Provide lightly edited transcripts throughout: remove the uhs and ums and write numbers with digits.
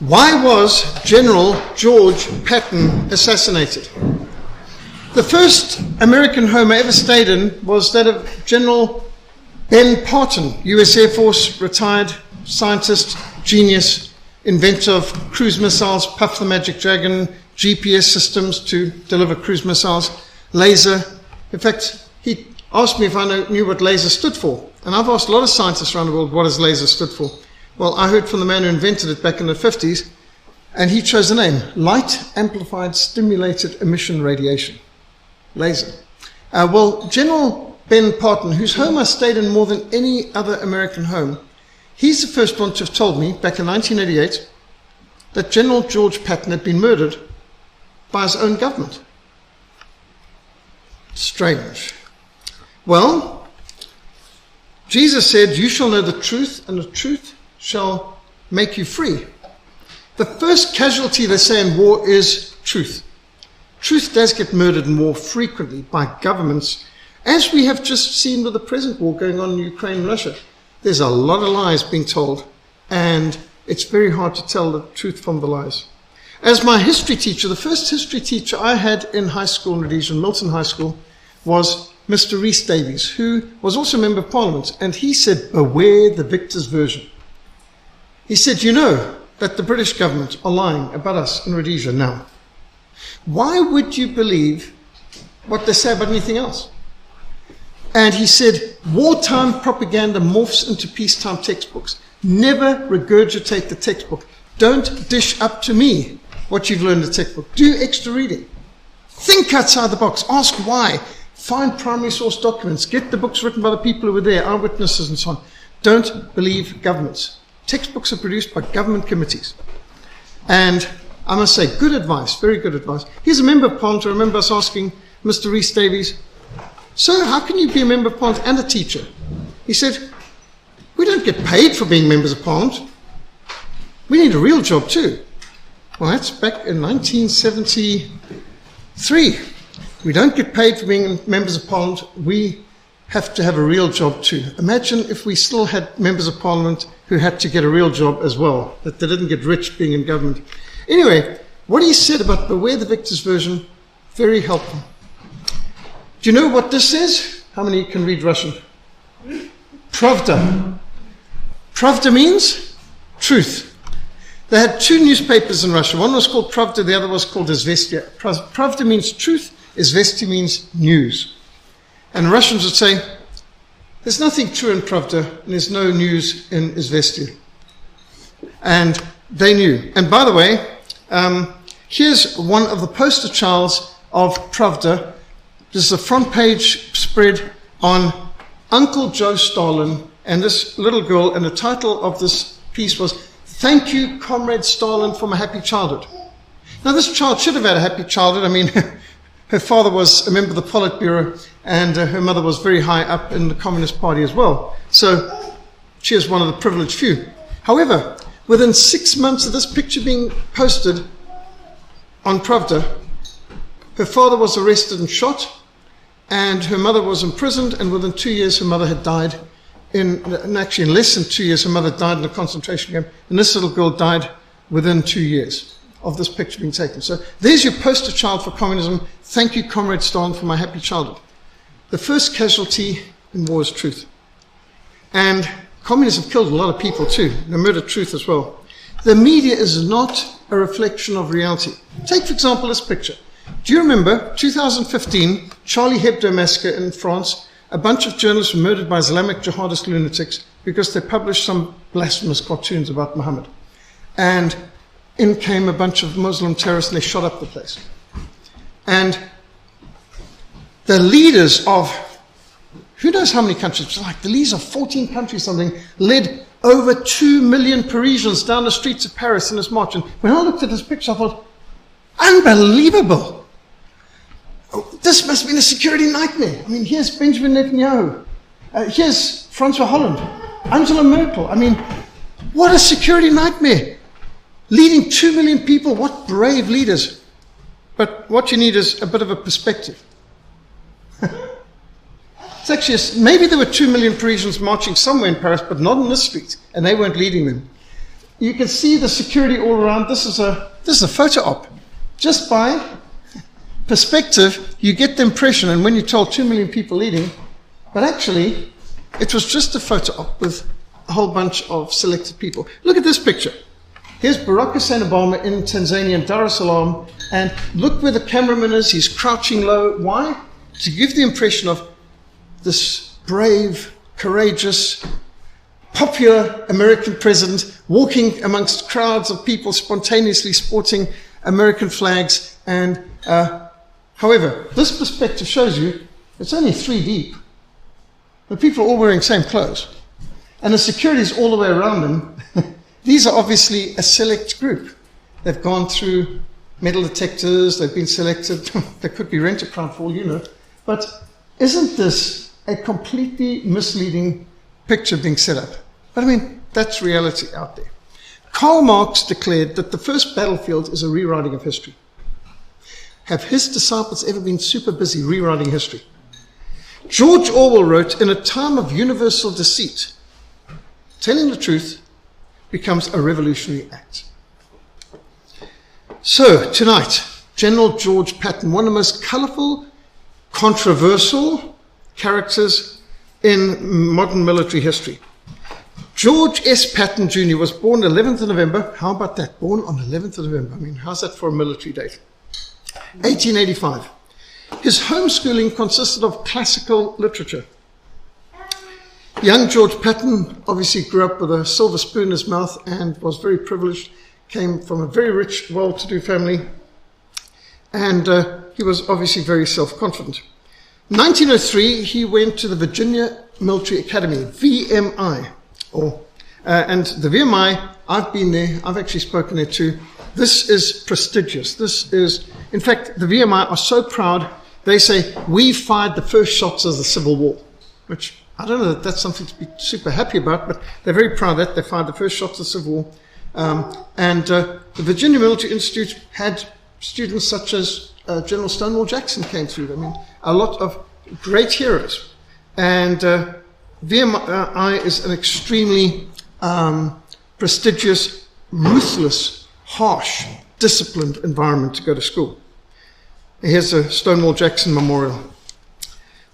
Why was General George Patton assassinated? The first American home I ever stayed in was that of General Ben Patton, US Air Force, retired scientist, genius, inventor of cruise missiles, Puff the Magic Dragon, GPS systems to deliver cruise missiles, laser. In fact, he asked me if I knew what laser stood for. And I've asked a lot of scientists around the world what has laser stood for. Well, I heard from the man who invented it back in the 50s, and he chose the name, Light Amplified Stimulated Emission Radiation, laser. Well, General Ben Patton, whose home I stayed in more than any other American home, he's the first one to have told me, back in 1988, that General George Patton had been murdered by his own government. Strange. Well, Jesus said, "You shall know the truth, and the truth shall make you free." The first casualty, they say, in war is truth. Truth does get murdered in war frequently by governments, as we have just seen with the present war going on in Ukraine and Russia. There's a lot of lies being told, and it's very hard to tell the truth from the lies. As my history teacher, the first history teacher I had in high school in Rhodesia, Milton High School, was Mr. Rhys Davies, who was also a member of Parliament, and he said, "Beware the victor's version." He said, "You know that the British government are lying about us in Rhodesia now. Why would you believe what they say about anything else?" And he said, "Wartime propaganda morphs into peacetime textbooks. Never regurgitate the textbook. Don't dish up to me what you've learned in the textbook. Do extra reading. Think outside the box. Ask why. Find primary source documents. Get the books written by the people who were there, eyewitnesses and so on. Don't believe governments. Textbooks are produced by government committees." And I must say, good advice, very good advice. He's a member of Parliament. I remember us asking Mr. Rhys Davies, "So how can you be a member of Parliament and a teacher?" He said, "We don't get paid for being members of Parliament. We need a real job too." Well, that's back in 1973. We don't get paid for being members of Parliament. We have to have a real job too. Imagine if we still had members of Parliament who had to get a real job as well, that they didn't get rich being in government. Anyway, what he said about beware the victor's version, very helpful. Do you know what this is? How many can read Russian? Pravda. Pravda means truth. They had two newspapers in Russia. One was called Pravda, the other was called Izvestia. Pravda means truth, Izvestia means news. And Russians would say, there's nothing true in Pravda, and there's no news in Izvestia. And they knew. And by the way, here's one of the poster childs of Pravda. This is a front page spread on Uncle Joe Stalin and this little girl, and the title of this piece was, "Thank you, Comrade Stalin, for my happy childhood." Now, this child should have had a happy childhood. I mean, her father was a member of the Politburo, and her mother was very high up in the Communist Party as well. So she is one of the privileged few. However, within 6 months of this picture being posted on Pravda, her father was arrested and shot, and her mother was imprisoned, and within 2 years her mother had died. Actually, in less than 2 years, her mother died in a concentration camp, and this little girl died within 2 years of this picture being taken. So there's your poster child for communism. Thank you, Comrade Stalin, for my happy childhood. The first casualty in war is truth. And communists have killed a lot of people too. They murdered truth as well. The media is not a reflection of reality. Take, for example, this picture. Do you remember 2015, Charlie Hebdo massacre in France? A bunch of journalists were murdered by Islamic jihadist lunatics because they published some blasphemous cartoons about Muhammad. And in came a bunch of Muslim terrorists and they shot up the place. And the leaders of who knows how many countries, like the leaders of 14 countries something, led over 2 million Parisians down the streets of Paris in this march. And when I looked at this picture, I thought, unbelievable. This must have been a security nightmare. I mean, here's Benjamin Netanyahu. Here's Francois Hollande. Angela Merkel. I mean, what a security nightmare. Leading 2 million people, what brave leaders. But what you need is a bit of a perspective. It's actually, maybe there were 2 million Parisians marching somewhere in Paris, but not in this street, and they weren't leading them. you can see the security all around. This is a photo op. Just by perspective, you get the impression, and when you're told 2 million people eating, but actually, it was just a photo op with a whole bunch of selected people. Look at this picture. Here's Barack Hussein Obama in Tanzania, in Dar es Salaam, and look where the cameraman is. He's crouching low. Why? To give the impression of this brave, courageous, popular American president walking amongst crowds of people spontaneously sporting American flags. And however, this perspective shows you it's only 3 deep. The people are all wearing the same clothes. And the security is all the way around them. These are obviously a select group. They've gone through metal detectors, they've been selected. They could be rent-a-crowd for all you know. But isn't this a completely misleading picture being set up? But I mean, that's reality out there. Karl Marx declared that the first battlefield is a rewriting of history. Have his disciples ever been super busy rewriting history? George Orwell wrote, in a time of universal deceit, telling the truth becomes a revolutionary act. So, tonight, General George Patton, one of the most colourful, controversial characters in modern military history. George S. Patton Jr. was born 11th of November. How about that? Born on 11th of November. I mean, how's that for a military date? 1885. His homeschooling consisted of classical literature. Young George Patton obviously grew up with a silver spoon in his mouth and was very privileged, came from a very rich, well-to-do family, and he was obviously very self-confident. In 1903, he went to the Virginia Military Academy, VMI, and the VMI, I've been there, I've actually spoken there too. This is prestigious. This is, in fact, the VMI are so proud, they say, we fired the first shots of the Civil War, which I don't know that that's something to be super happy about, but they're very proud that they fired the first shots of the Civil War. The Virginia Military Institute had students such as General Stonewall Jackson came through. I mean, a lot of great heroes. And VMI is an extremely prestigious, ruthless, harsh, disciplined environment to go to school. Here's a Stonewall Jackson memorial.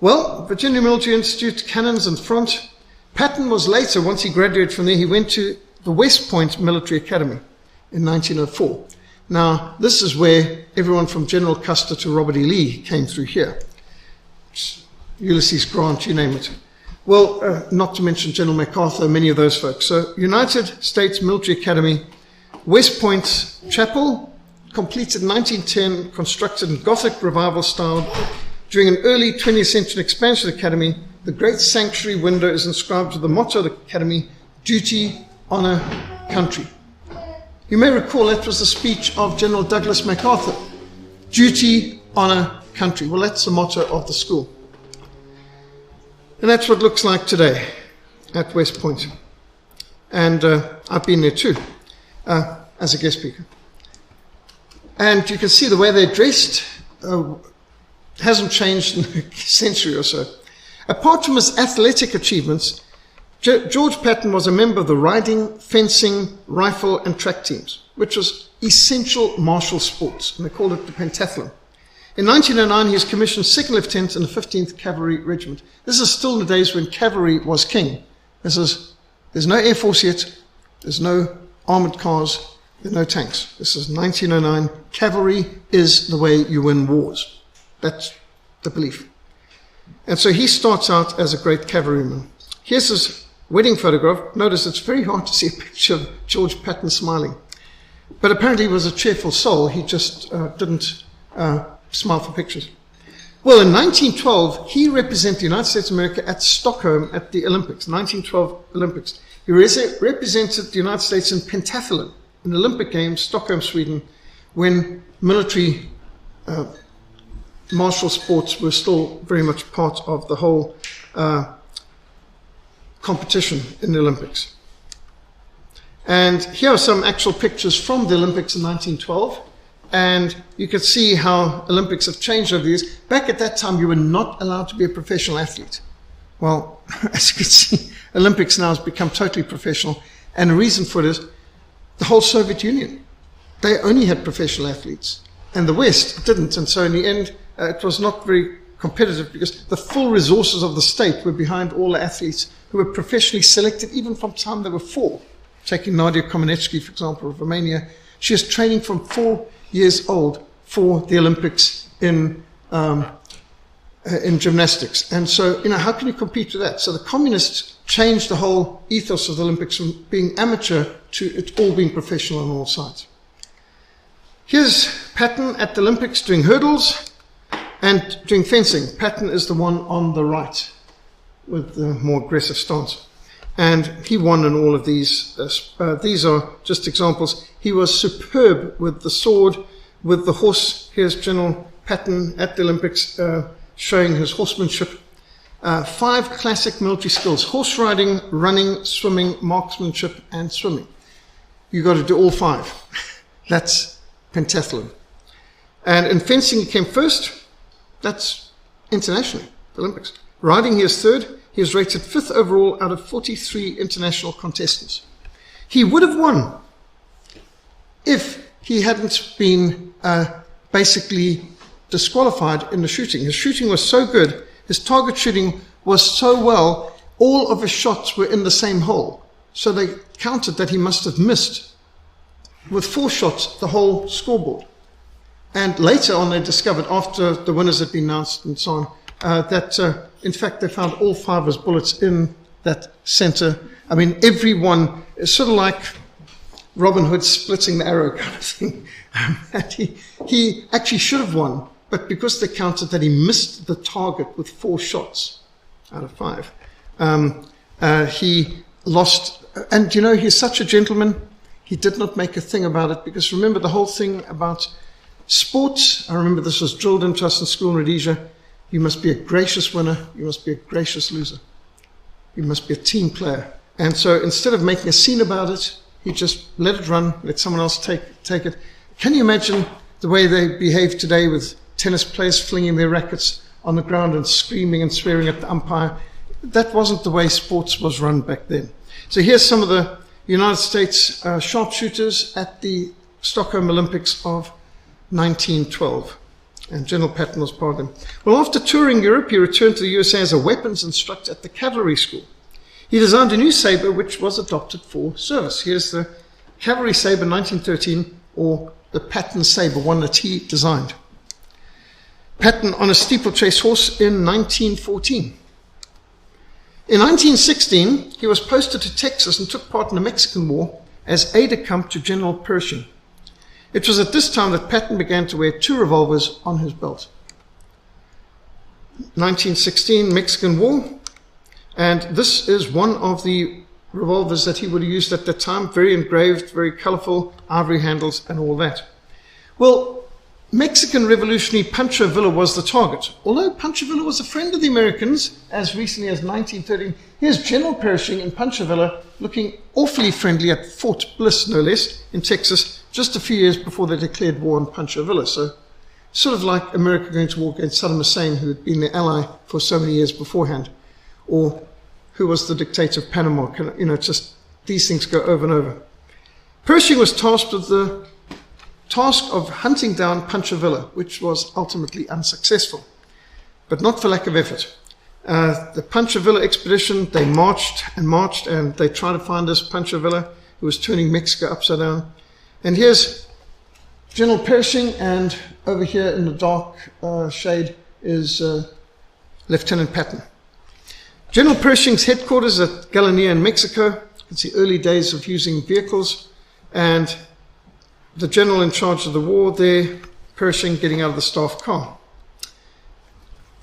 Well, Virginia Military Institute, cannons in front. Patton was later, once he graduated from there, he went to the West Point Military Academy in 1904. Now, this is where everyone from General Custer to Robert E. Lee came through here. Ulysses Grant, you name it. Well, not to mention General MacArthur, many of those folks. So, United States Military Academy, West Point Chapel, completed in 1910, constructed in Gothic Revival style. During an early 20th century expansion of the Academy, the great sanctuary window is inscribed with the motto of the Academy, Duty, Honor, Country. You may recall that was the speech of General Douglas MacArthur. Duty, Honor, Country. Well, that's the motto of the school. And that's what it looks like today at West Point. And I've been there too, as a guest speaker. And you can see the way they're dressed. Hasn't changed in a century or so. Apart from his athletic achievements, George Patton was a member of the riding, fencing, rifle, and track teams, which was essential martial sports, and they called it the pentathlon. In 1909, he was commissioned second lieutenant in the 15th Cavalry Regiment. This is still in the days when cavalry was king. There's no Air Force yet, there's no armored cars, there are no tanks. This is 1909. Cavalry is the way you win wars. That's the belief. And so he starts out as a great cavalryman. Here's his wedding photograph. Notice it's very hard to see a picture of George Patton smiling. But apparently he was a cheerful soul. He just didn't smile for pictures. Well, in 1912, he represented the United States of America at Stockholm at the Olympics, 1912 Olympics. He represented the United States in pentathlon, in the Olympic Games, Stockholm, Sweden, when military martial sports were still very much part of the whole competition in the Olympics. And here are some actual pictures from the Olympics in 1912. And you can see how Olympics have changed over the years. Back at that time, you were not allowed to be a professional athlete. Well, as you can see, Olympics now has become totally professional. And the reason for it is the whole Soviet Union. They only had professional athletes, and the West didn't. And so in the end, it was not very competitive because the full resources of the state were behind all the athletes who were professionally selected even from the time they were 4. Taking Nadia Comaneci, for example, of Romania, she was training from 4 years old for the Olympics in gymnastics. And so, how can you compete with that? So the communists changed the whole ethos of the Olympics from being amateur to it all being professional on all sides. Here's Patton at the Olympics doing hurdles and doing fencing. Patton is the one on the right with the more aggressive stance. And he won in all of these. These are just examples. He was superb with the sword, with the horse. Here's General Patton at the Olympics showing his horsemanship. 5 classic military skills: horse riding, running, swimming, marksmanship, and swimming. You've got to do all 5. That's pentathlon. And in fencing, he came first. That's internationally, the Olympics. Riding, he is 3rd. He was rated 5th overall out of 43 international contestants. He would have won if he hadn't been basically disqualified in the shooting. His shooting was so good, his target shooting was so well, all of his shots were in the same hole. So they counted that he must have missed with 4 shots the whole scoreboard. And later on they discovered, after the winners had been announced and so on, that in fact they found all 5 of his bullets in that center. I mean, every one is sort of like Robin Hood splitting the arrow kind of thing. And he actually should have won, but because they counted that he missed the target with 4 shots out of 5, he lost. And he's such a gentleman. He did not make a thing about it, because remember the whole thing about sports. I remember this was drilled into us in school in Rhodesia. You must be a gracious winner. You must be a gracious loser. You must be a team player. And so instead of making a scene about it, he just let it run, let someone else take it. Can you imagine the way they behave today with tennis players flinging their rackets on the ground and screaming and swearing at the umpire? That wasn't the way sports was run back then. So here's some of the United States sharpshooters at the Stockholm Olympics of 1912. And General Patton was part of them. Well, after touring Europe, he returned to the USA as a weapons instructor at the cavalry school. He designed a new saber which was adopted for service. Here's the cavalry saber 1913, or the Patton saber, one that he designed. Patton on a steeplechase horse in 1914. In 1916, he was posted to Texas and took part in the Mexican War as aide-de-camp to General Pershing. It was at this time that Patton began to wear 2 revolvers on his belt. 1916, Mexican War, and this is one of the revolvers that he would have used at that time, very engraved, very colorful, ivory handles and all that. Well, Mexican revolutionary Pancho Villa was the target. Although Pancho Villa was a friend of the Americans as recently as 1913, here's General Pershing and Pancho Villa looking awfully friendly at Fort Bliss, no less, in Texas, just a few years before they declared war on Pancho Villa. So sort of like America going to war against Saddam Hussein, who had been their ally for so many years beforehand, or who was the dictator of Panama. Just these things go over and over. Pershing was tasked with the task of hunting down Pancho Villa, which was ultimately unsuccessful, but not for lack of effort. The Pancho Villa expedition, they marched, and they tried to find this Pancho Villa who was turning Mexico upside down. And here's General Pershing, and over here in the dark shade is Lieutenant Patton. General Pershing's headquarters at Galania in Mexico. It's the early days of using vehicles, and the general in charge of the war there, Pershing, getting out of the staff car.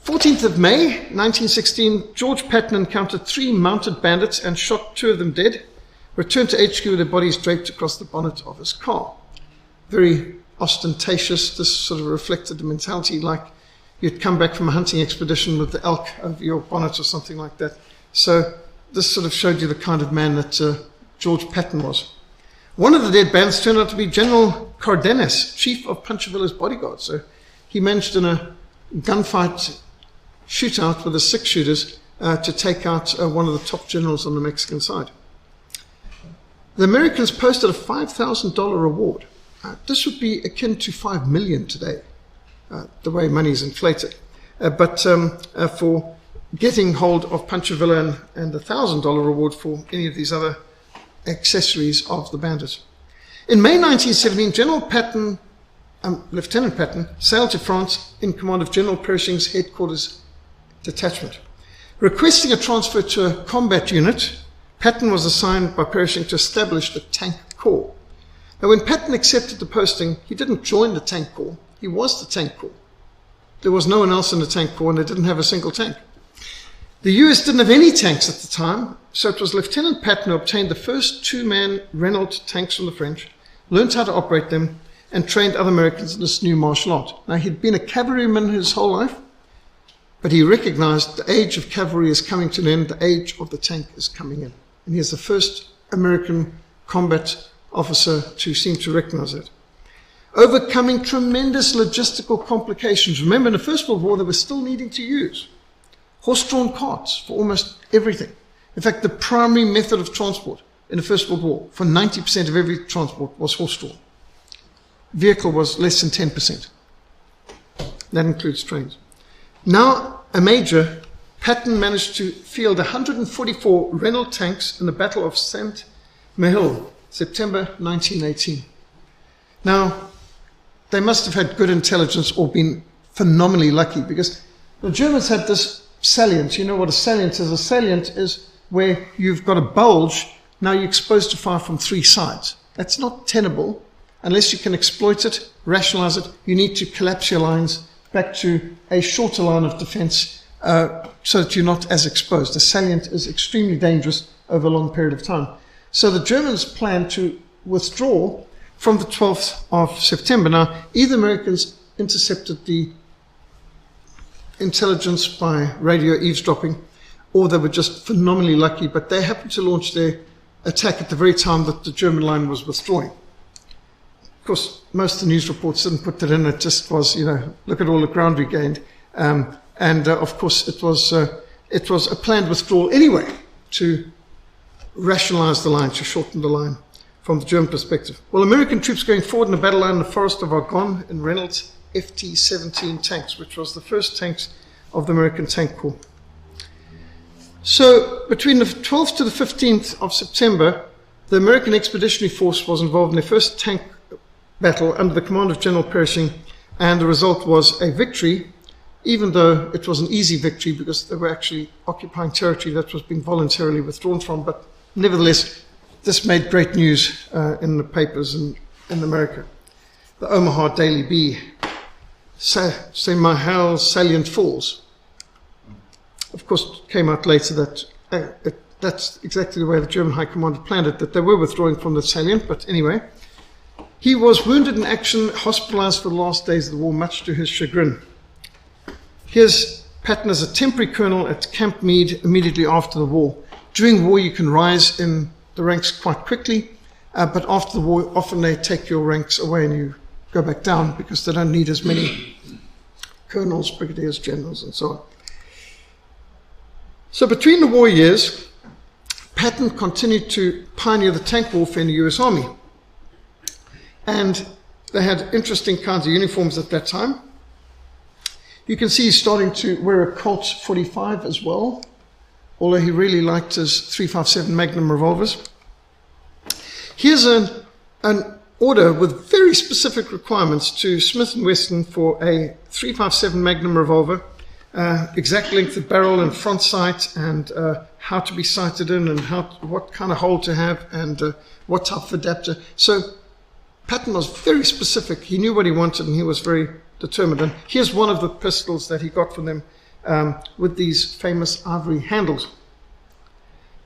14th of May, 1916, George Patton encountered 3 mounted bandits and shot 2 of them dead, returned to HQ with their bodies draped across the bonnet of his car. Very ostentatious. This sort of reflected the mentality like you'd come back from a hunting expedition with the elk over your bonnet or something like that. So this sort of showed you the kind of man that George Patton was. One of the dead bandits turned out to be General Cardenas, chief of Pancho Villa's bodyguard. So he managed in a gunfight shootout with the 6 shooters to take out one of the top generals on the Mexican side. the Americans posted a $5,000 reward. This would be akin to $5 million today, the way money is inflated. But for getting hold of Pancho Villa and the $1,000 reward for any of these other accessories of the bandit. In May 1917, General Patton, Lieutenant Patton, sailed to France in command of General Pershing's headquarters detachment. Requesting a transfer to a combat unit, Patton was assigned by Pershing to establish the Tank Corps. Now, when Patton accepted the posting, he didn't join the Tank Corps. He was the Tank Corps. There was no one else in the Tank Corps, and they didn't have a single tank. The US didn't have any tanks at the time, so it was Lieutenant Patton who obtained the first two-man Renault tanks from the French, learned how to operate them, and trained other Americans in this new martial art. Now, he'd been a cavalryman his whole life, but he recognized the age of cavalry is coming to an end, the age of the tank is coming in. And he is the first American combat officer to seem to recognize it. Overcoming tremendous logistical complications. Remember, in the First World War, they were still needing to use horse-drawn carts for almost everything. In fact, the primary method of transport in the First World War, for 90% of every transport, was horse-drawn. Vehicle was less than 10%. That includes trains. Now a major, Patton managed to field 144 Renault tanks in the Battle of Saint-Mihiel, September 1918. Now, they must have had good intelligence or been phenomenally lucky, because the Germans had this salient. You know what a salient is? A salient is where you've got a bulge. Now you're exposed to fire from three sides. That's not tenable unless you can exploit it, rationalize it. You need to collapse your lines back to a shorter line of defense so that you're not as exposed. A salient is extremely dangerous over a long period of time. So the Germans planned to withdraw from the 12th of September. Now, either Americans intercepted the intelligence by radio eavesdropping, or they were just phenomenally lucky, but they happened to launch their attack at the very time that the German line was withdrawing. Of course, most of the news reports didn't put that in. It just was, look at all the ground we gained. Of course, it was a planned withdrawal anyway to rationalize the line, to shorten the line from the German perspective. Well, American troops going forward in the battle line in the forest of Argonne in Reynolds FT-17 tanks, which was the first tanks of the American Tank Corps. So between the 12th to the 15th of September, the American Expeditionary Force was involved in their first tank battle under the command of General Pershing, and the result was a victory, even though it was an easy victory because they were actually occupying territory that was being voluntarily withdrawn from. But nevertheless, this made great news in the papers in America. The Omaha Daily Bee, Saint-Mihiel salient falls. Of course, it came out later that that's exactly the way the German High Command had planned it, that they were withdrawing from the salient, but anyway. He was wounded in action, hospitalized for the last days of the war, much to his chagrin. Here's Patton as a temporary colonel at Camp Meade immediately after the war. During war, you can rise in the ranks quite quickly, but after the war, often they take your ranks away and you go back down because they don't need as many colonels, brigadiers, generals, and so on. So between the war years, Patton continued to pioneer the tank warfare in the US Army. And they had interesting kinds of uniforms at that time. You can see he's starting to wear a Colt 45 as well, although he really liked his .357 Magnum revolvers. Here's an order with very specific requirements to Smith & Wesson for a .357 Magnum revolver, exact length of barrel and front sight, and how to be sighted in, and what kind of hole to have, and what type of adapter. So Patton was very specific. He knew what he wanted, and he was very determined. And here's one of the pistols that he got from them with these famous ivory handles.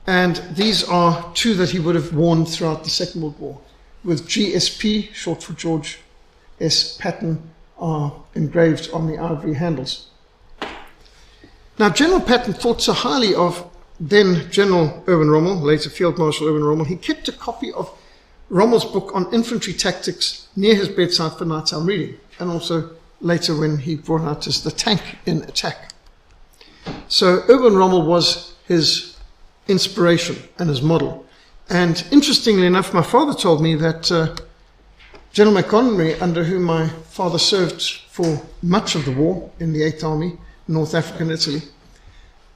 And these are two that he would have worn throughout the Second World War, with GSP, short for George S. Patton, engraved on the ivory handles. Now, General Patton thought so highly of then General Erwin Rommel, later Field Marshal Erwin Rommel. He kept a copy of Rommel's book on infantry tactics near his bedside for nighttime reading, and also later when he brought out as The Tank in Attack. So Erwin Rommel was his inspiration and his model. And interestingly enough, my father told me that General Montgomery, under whom my father served for much of the war in the 8th Army, North Africa and Italy,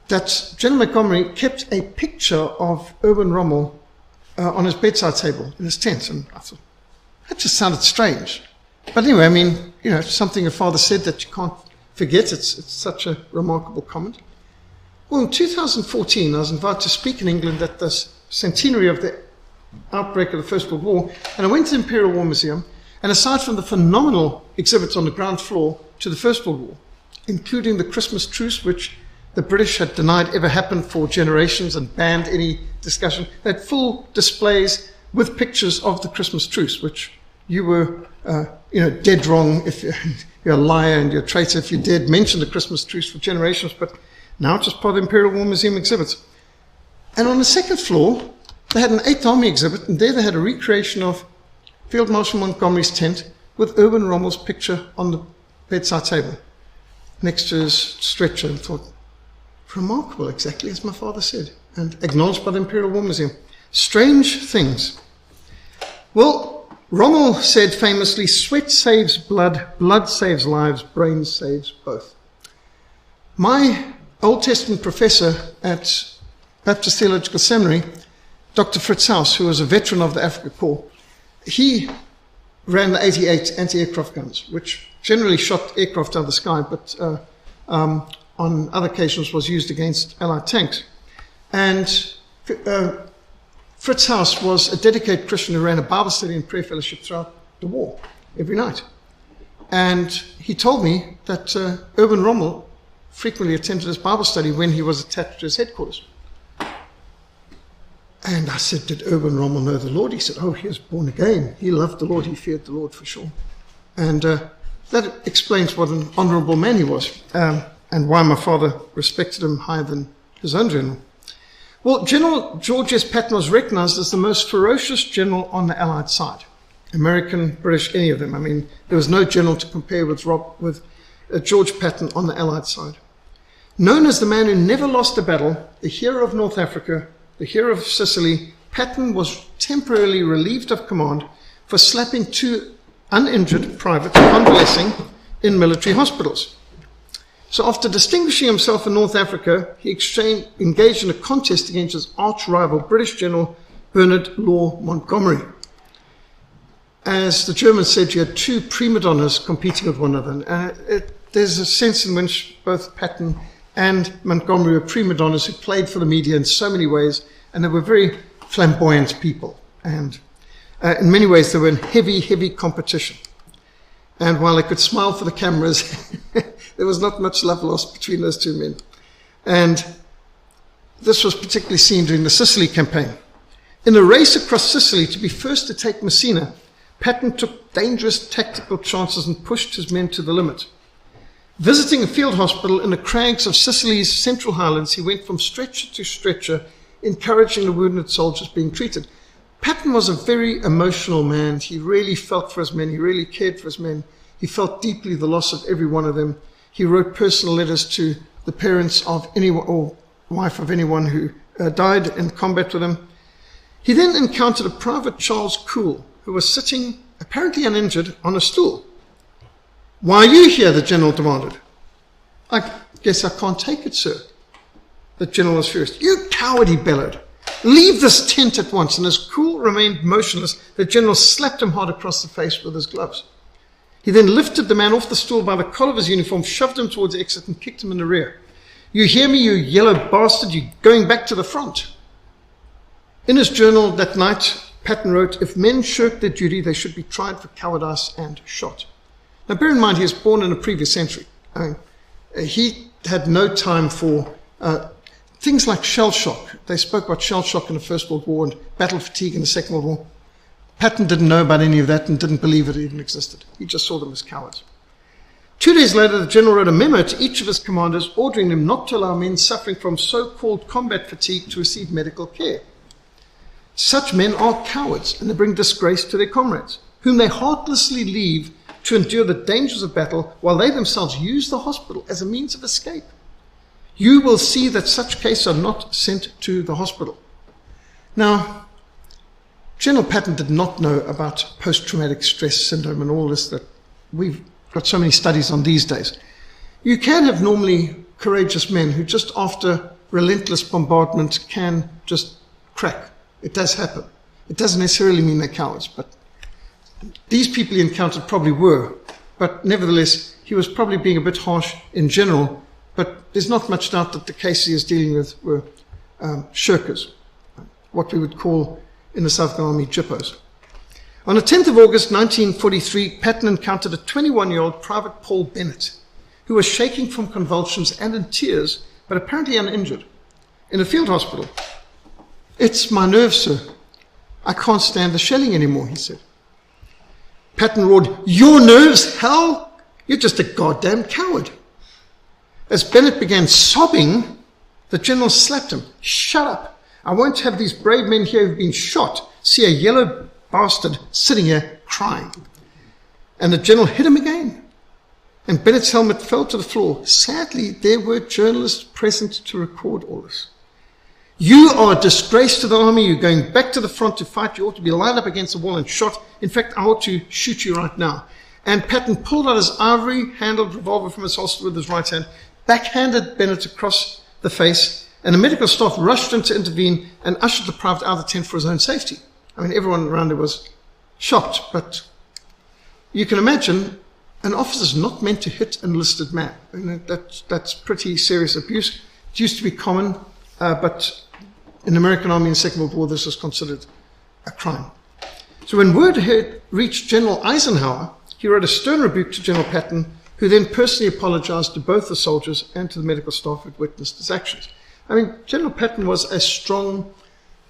that General Montgomery kept a picture of Urban Rommel on his bedside table in his tent. And I thought, that just sounded strange. But anyway, I mean, you know, something a father said that you can't forget. It's such a remarkable comment. Well, in 2014, I was invited to speak in England at the centenary of the outbreak of the First World War, and I went to the Imperial War Museum, and aside from the phenomenal exhibits on the ground floor to the First World War, including the Christmas truce, which the British had denied ever happened for generations and banned any discussion, they had full displays with pictures of the Christmas truce, which you were dead wrong if you're a liar and you're a traitor if you dared mention the Christmas truce for generations, but now it's just part of the Imperial War Museum exhibits. And on the second floor, they had an 8th Army exhibit, and there they had a recreation of Field Marshal Montgomery's tent with Urban Rommel's picture on the bedside table next to his stretcher. And thought, remarkable, exactly as my father said, and acknowledged by the Imperial War Museum. Strange things. Well, Rommel said famously, sweat saves blood, blood saves lives, brain saves both. My Old Testament professor at Baptist Theological Seminary, Dr. Fritz Haus, who was a veteran of the Africa Corps, he ran the 88 anti-aircraft guns, which generally shot aircraft out of the sky, but on other occasions was used against Allied tanks. And Fritz Haus was a dedicated Christian who ran a Bible study and prayer fellowship throughout the war, every night. And he told me that Urban Rommel frequently attended his Bible study when he was attached to his headquarters. And I said, did Urban Rommel know the Lord? He said, oh, he was born again. He loved the Lord. He feared the Lord for sure. And that explains what an honorable man he was, and why my father respected him higher than his own general. Well, General George Patton was recognized as the most ferocious general on the Allied side. American, British, any of them. I mean, there was no general to compare with George Patton on the Allied side. Known as the man who never lost a battle, the hero of North Africa, the hero of Sicily, Patton was temporarily relieved of command for slapping 2 uninjured privates convalescing in military hospitals. So after distinguishing himself in North Africa, he engaged in a contest against his arch-rival British General Bernard Law Montgomery. As the Germans said, you had 2 prima donnas competing with one another. There's a sense in which both Patton and Montgomery were prima donnas who played for the media in so many ways, and they were very flamboyant people. And in many ways, they were in heavy, heavy competition. And while they could smile for the cameras, there was not much love lost between those 2 men. And this was particularly seen during the Sicily campaign. In a race across Sicily to be first to take Messina, Patton took dangerous tactical chances and pushed his men to the limit. Visiting a field hospital in the crags of Sicily's central highlands, he went from stretcher to stretcher, encouraging the wounded soldiers being treated. Patton was a very emotional man. He really felt for his men. He really cared for his men. He felt deeply the loss of every one of them. He wrote personal letters to the parents of anyone or wife of anyone who died in combat with him. He then encountered a Private Charles Cool, who was sitting, apparently uninjured, on a stool. Why are you here? The general demanded. I guess I can't take it, sir. The general was furious. You coward, he bellowed. Leave this tent at once. And as Cool remained motionless, the general slapped him hard across the face with his gloves. He then lifted the man off the stool by the collar of his uniform, shoved him towards the exit, and kicked him in the rear. You hear me, you yellow bastard? You're going back to the front. In his journal that night, Patton wrote, if men shirk their duty, they should be tried for cowardice and shot. Now, bear in mind, he was born in a previous century. He had no time for things like shell shock. They spoke about shell shock in the First World War and battle fatigue in the Second World War. Patton didn't know about any of that and didn't believe it even existed. He just saw them as cowards. 2 days later, the general wrote a memo to each of his commanders ordering them not to allow men suffering from so-called combat fatigue to receive medical care. Such men are cowards, and they bring disgrace to their comrades, whom they heartlessly leave to endure the dangers of battle while they themselves use the hospital as a means of escape. You will see that such cases are not sent to the hospital. Now, General Patton did not know about post-traumatic stress syndrome and all this that we've got so many studies on these days. You can have normally courageous men who just after relentless bombardment can just crack. It does happen. It doesn't necessarily mean they're cowards, but these people he encountered probably were. But nevertheless, he was probably being a bit harsh in general, but there's not much doubt that the cases he was dealing with were shirkers, what we would call in the South African Army jippos. On the 10th of August 1943, Patton encountered a 21-year-old Private Paul Bennett, who was shaking from convulsions and in tears, but apparently uninjured, in a field hospital. "It's my nerves, sir. I can't stand the shelling anymore," he said. Patton roared, "Your nerves, hell? You're just a goddamn coward." As Bennett began sobbing, the general slapped him. "Shut up. I won't have these brave men here who've been shot see a yellow bastard sitting here crying." And the general hit him again. And Bennett's helmet fell to the floor. Sadly, there were journalists present to record all this. "You are a disgrace to the army. You're going back to the front to fight. You ought to be lined up against the wall and shot. In fact, I ought to shoot you right now." And Patton pulled out his ivory-handled revolver from his holster with his right hand, backhanded Bennett across the face, and the medical staff rushed in to intervene and ushered the private out of the tent for his own safety. I mean, everyone around there was shocked, but you can imagine an officer's not meant to hit an enlisted man. I mean, that's pretty serious abuse. It used to be common, but in the American Army in the Second World War, this was considered a crime. So when word had reached General Eisenhower, he wrote a stern rebuke to General Patton, who then personally apologized to both the soldiers and to the medical staff who had witnessed his actions. I mean, General Patton was a strong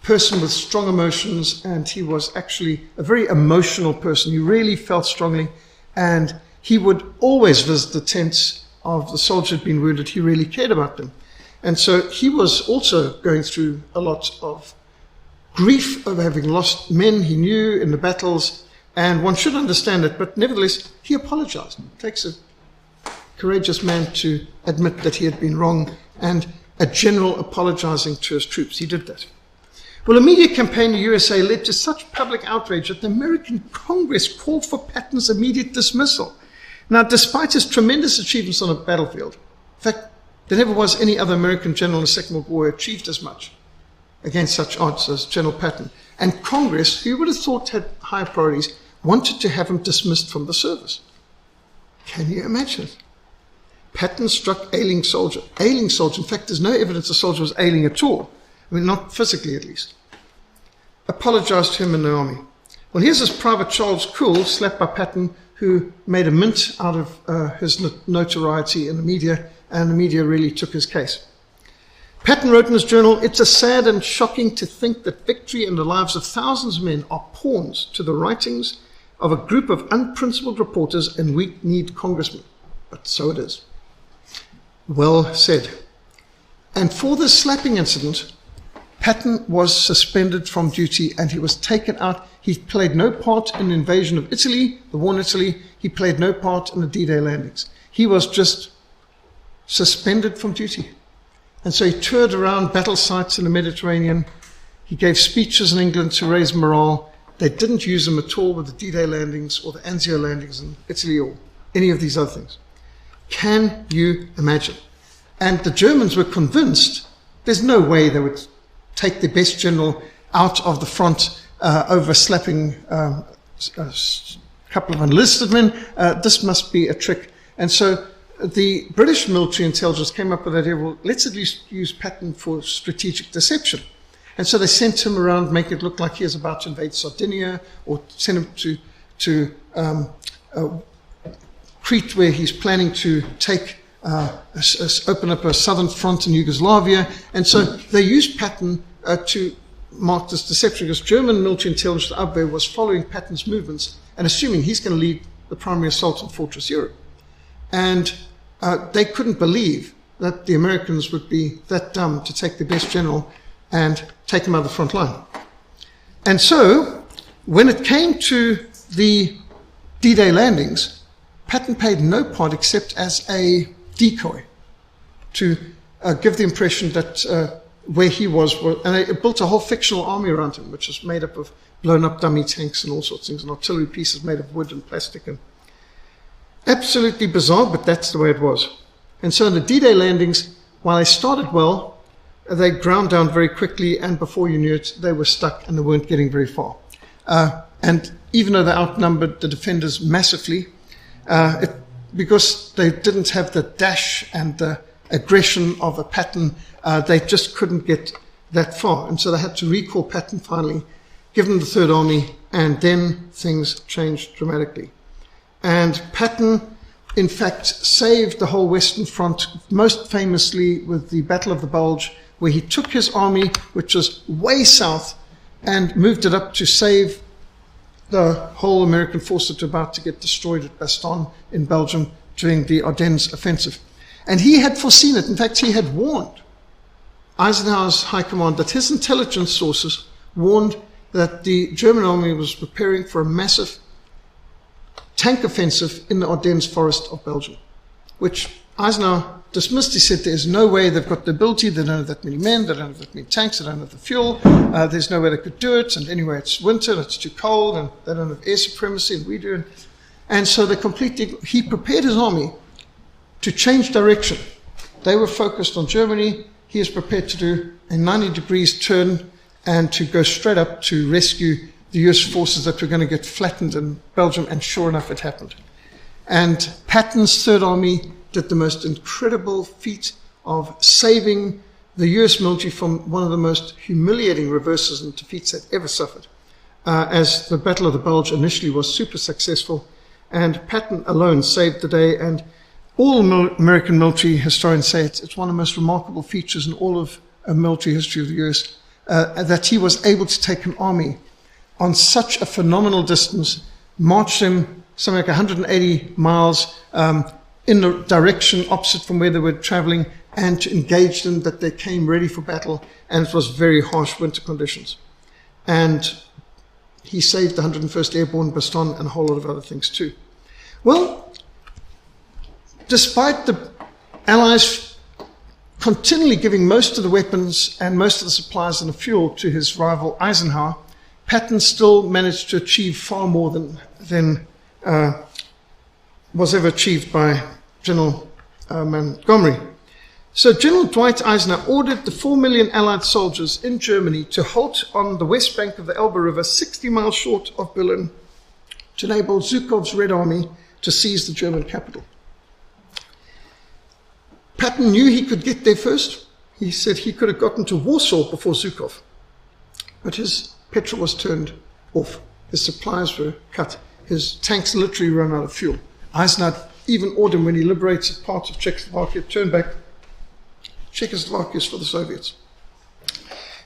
person with strong emotions, and he was actually a very emotional person. He really felt strongly, and he would always visit the tents of the soldiers who had been wounded. He really cared about them. And so he was also going through a lot of grief of having lost men he knew in the battles, and one should understand it, but nevertheless, he apologized. It takes a courageous man to admit that he had been wrong, and a general apologizing to his troops. He did that. Well, a media campaign in the USA led to such public outrage that the American Congress called for Patton's immediate dismissal. Now, despite his tremendous achievements on the battlefield, in fact, there never was any other American general in the Second World War who achieved as much against such odds as General Patton. And Congress, who would have thought had higher priorities, wanted to have him dismissed from the service. Can you imagine it? Patton struck ailing soldier. Ailing soldier. In fact, there's no evidence the soldier was ailing at all. I mean, not physically at least. Apologized to him in the army. Well, here's this Private Charles Cool, slapped by Patton, who made a mint out of his notoriety in the media, and the media really took his case. Patton wrote in his journal, "It's a sad and shocking to think that victory and the lives of thousands of men are pawns to the writings of a group of unprincipled reporters and weak-kneed congressmen. But so it is." Well said. And for this slapping incident, Patton was suspended from duty and he was taken out. He played no part in the invasion of Italy, the war in Italy. He played no part in the D-Day landings. He was just suspended from duty. And so he toured around battle sites in the Mediterranean. He gave speeches in England to raise morale. They didn't use him at all with the D-Day landings or the Anzio landings in Italy or any of these other things. Can you imagine? And the Germans were convinced there's no way they would take the best general out of the front over slapping a couple of enlisted men. This must be a trick. And so the British military intelligence came up with the idea, well, let's at least use Patton for strategic deception. And so they sent him around, make it look like he was about to invade Sardinia, or send him to Crete, where he's planning to take open up a southern front in Yugoslavia. And so they used Patton to mark this deception, because German military intelligence Abwehr was following Patton's movements and assuming he's going to lead the primary assault on Fortress Europe. And they couldn't believe that the Americans would be that dumb to take the best general and take him out of the front line. And so when it came to the D-Day landings, Patton played no part except as a decoy to give the impression that where he was, and they built a whole fictional army around him, which was made up of blown up dummy tanks and all sorts of things, and artillery pieces made of wood and plastic. And absolutely bizarre, but that's the way it was. And so in the D-Day landings, while they started well, they ground down very quickly, and before you knew it, they were stuck and they weren't getting very far. And even though they outnumbered the defenders massively, because they didn't have the dash and the aggression of a Patton, they just couldn't get that far. And so they had to recall Patton finally, give them the Third Army, and then things changed dramatically. And Patton, in fact, saved the whole Western Front, most famously with the Battle of the Bulge, where he took his army, which was way south, and moved it up to save the whole American force that were about to get destroyed at Bastogne in Belgium during the Ardennes offensive. And he had foreseen it. In fact, he had warned Eisenhower's high command that his intelligence sources warned that the German army was preparing for a massive tank offensive in the Ardennes forest of Belgium, which Eisenhower dismissed. He said there's no way they've got the ability, they don't have that many men, they don't have that many tanks, they don't have the fuel, there's no way they could do it, and anyway it's winter and it's too cold and they don't have air supremacy and we do. And so he prepared his army to change direction. They were focused on Germany, he is prepared to do a 90 degrees turn and to go straight up to rescue the US forces that were going to get flattened in Belgium, and sure enough it happened. And Patton's Third Army did the most incredible feat of saving the US military from one of the most humiliating reverses and defeats they'd ever suffered, as the Battle of the Bulge initially was super successful, and Patton alone saved the day. And all American military historians say it's one of the most remarkable features in all of military history of the US, that he was able to take an army on such a phenomenal distance, march them something like 180 miles in the direction opposite from where they were traveling, and to engage them, that they came ready for battle, and it was very harsh winter conditions. And he saved the 101st Airborne, Bastogne, and a whole lot of other things too. Well, despite the Allies continually giving most of the weapons and most of the supplies and the fuel to his rival Eisenhower, Patton still managed to achieve far more than was ever achieved by General Montgomery. So General Dwight Eisenhower ordered the 4 million Allied soldiers in Germany to halt on the west bank of the Elbe River, 60 miles short of Berlin, to enable Zhukov's Red Army to seize the German capital. Patton knew he could get there first. He said he could have gotten to Warsaw before Zhukov, but his petrol was turned off. His supplies were cut. His tanks literally ran out of fuel. Eisenhower even ordered him, when he liberated parts of Czechoslovakia, turn back. Czechoslovakia is for the Soviets.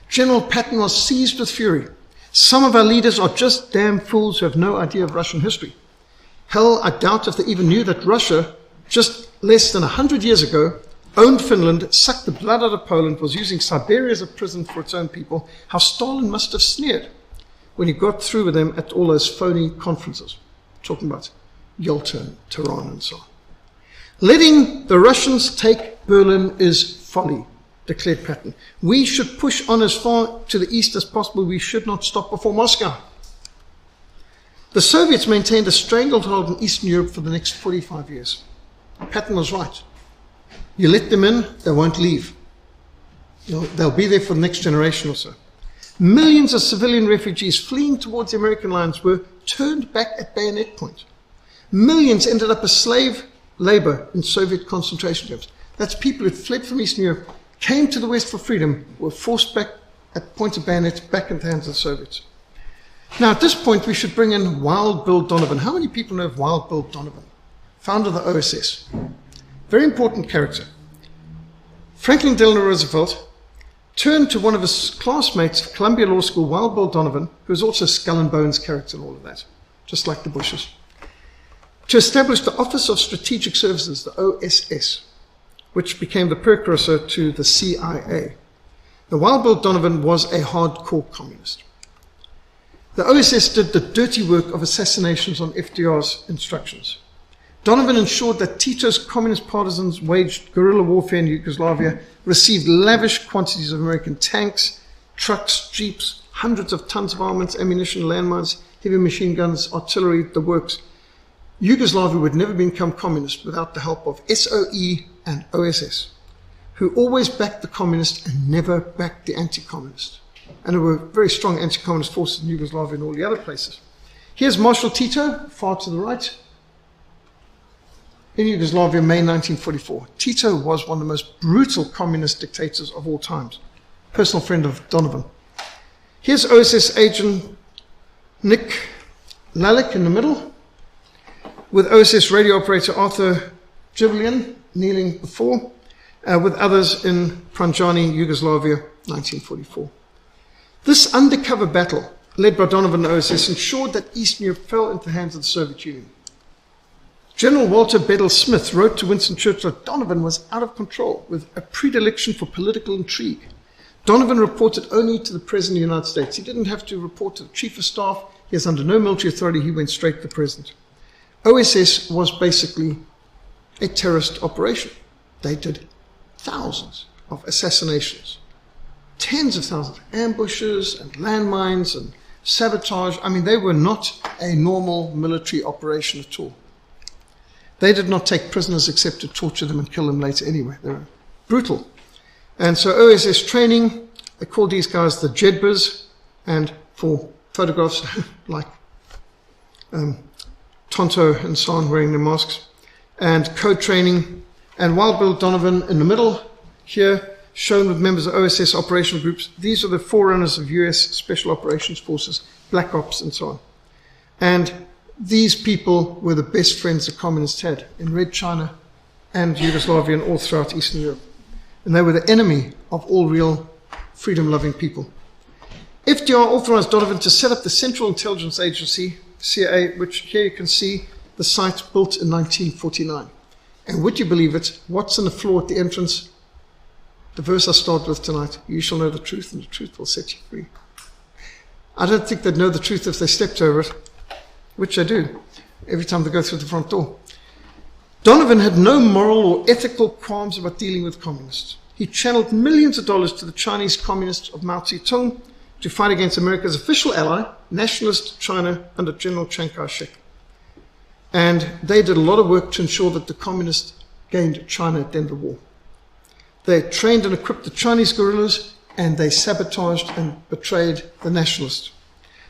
General Patton was seized with fury. Some of our leaders are just damn fools who have no idea of Russian history. Hell, I doubt if they even knew that Russia, just less than 100 years ago, owned Finland, sucked the blood out of Poland, was using Siberia as a prison for its own people. How Stalin must have sneered when he got through with them at all those phony conferences, talking about Yalta and Tehran and so on. Letting the Russians take Berlin is folly, declared Patton. We should push on as far to the east as possible. We should not stop before Moscow. The Soviets maintained a stranglehold in Eastern Europe for the next 45 years. Patton was right. You let them in, they won't leave. They'll be there for the next generation or so. Millions of civilian refugees fleeing towards the American lines were turned back at bayonet point. Millions ended up as slave labor in Soviet concentration camps. That's people who fled from Eastern Europe, came to the West for freedom, were forced back at point of bayonet, back into the hands of the Soviets. Now, at this point, we should bring in Wild Bill Donovan. How many people know of Wild Bill Donovan? Founder of the OSS. Very important character. Franklin Delano Roosevelt turned to one of his classmates at Columbia Law School, Wild Bill Donovan, who was also Skull and Bones character and all of that, just like the Bushes, to establish the Office of Strategic Services, the OSS, which became the precursor to the CIA. The Wild Bill Donovan was a hardcore communist. The OSS did the dirty work of assassinations on FDR's instructions. Donovan ensured that Tito's communist partisans waged guerrilla warfare in Yugoslavia, received lavish quantities of American tanks, trucks, jeeps, hundreds of tons of armaments, ammunition, landmines, heavy machine guns, artillery, the works. Yugoslavia would never become communist without the help of SOE and OSS, who always backed the communist and never backed the anti-communist. And there were very strong anti-communist forces in Yugoslavia and all the other places. Here's Marshal Tito, far to the right, in Yugoslavia, May 1944. Tito was one of the most brutal communist dictators of all times. Personal friend of Donovan. Here's OSS agent Nick Lalick in the middle, with OSS radio operator Arthur Givlian kneeling before, with others in Pranjani, Yugoslavia, 1944. This undercover battle, led by Donovan and OSS, ensured that Eastern Europe fell into the hands of the Soviet Union. General Walter Bedell Smith wrote to Winston Churchill that Donovan was out of control, with a predilection for political intrigue. Donovan reported only to the President of the United States. He didn't have to report to the Chief of Staff. He is under no military authority. He went straight to the President. OSS was basically a terrorist operation. They did thousands of assassinations, tens of thousands of ambushes and landmines and sabotage. I mean, they were not a normal military operation at all. They did not take prisoners except to torture them and kill them later anyway. They were brutal. And so OSS training, they called these guys the Jedbas, and for photographs like Tonto and so on wearing their masks, and code training, and Wild Bill Donovan in the middle here, shown with members of OSS operational groups. These are the forerunners of US Special Operations Forces, Black Ops, and so on. And these people were the best friends the communists had in Red China and Yugoslavia and all throughout Eastern Europe. And they were the enemy of all real freedom-loving people. FDR authorized Donovan to set up the Central Intelligence Agency, CIA, which here you can see the site built in 1949. And would you believe it, what's on the floor at the entrance? The verse I start with tonight: you shall know the truth, and the truth will set you free. I don't think they'd know the truth if they stepped over it, which they do every time they go through the front door. Donovan had no moral or ethical qualms about dealing with communists. He channeled millions of dollars to the Chinese communists of Mao Zedong to fight against America's official ally, nationalist China, under General Chiang Kai-shek. And they did a lot of work to ensure that the communists gained China at the end of the war. They trained and equipped the Chinese guerrillas, and they sabotaged and betrayed the nationalists.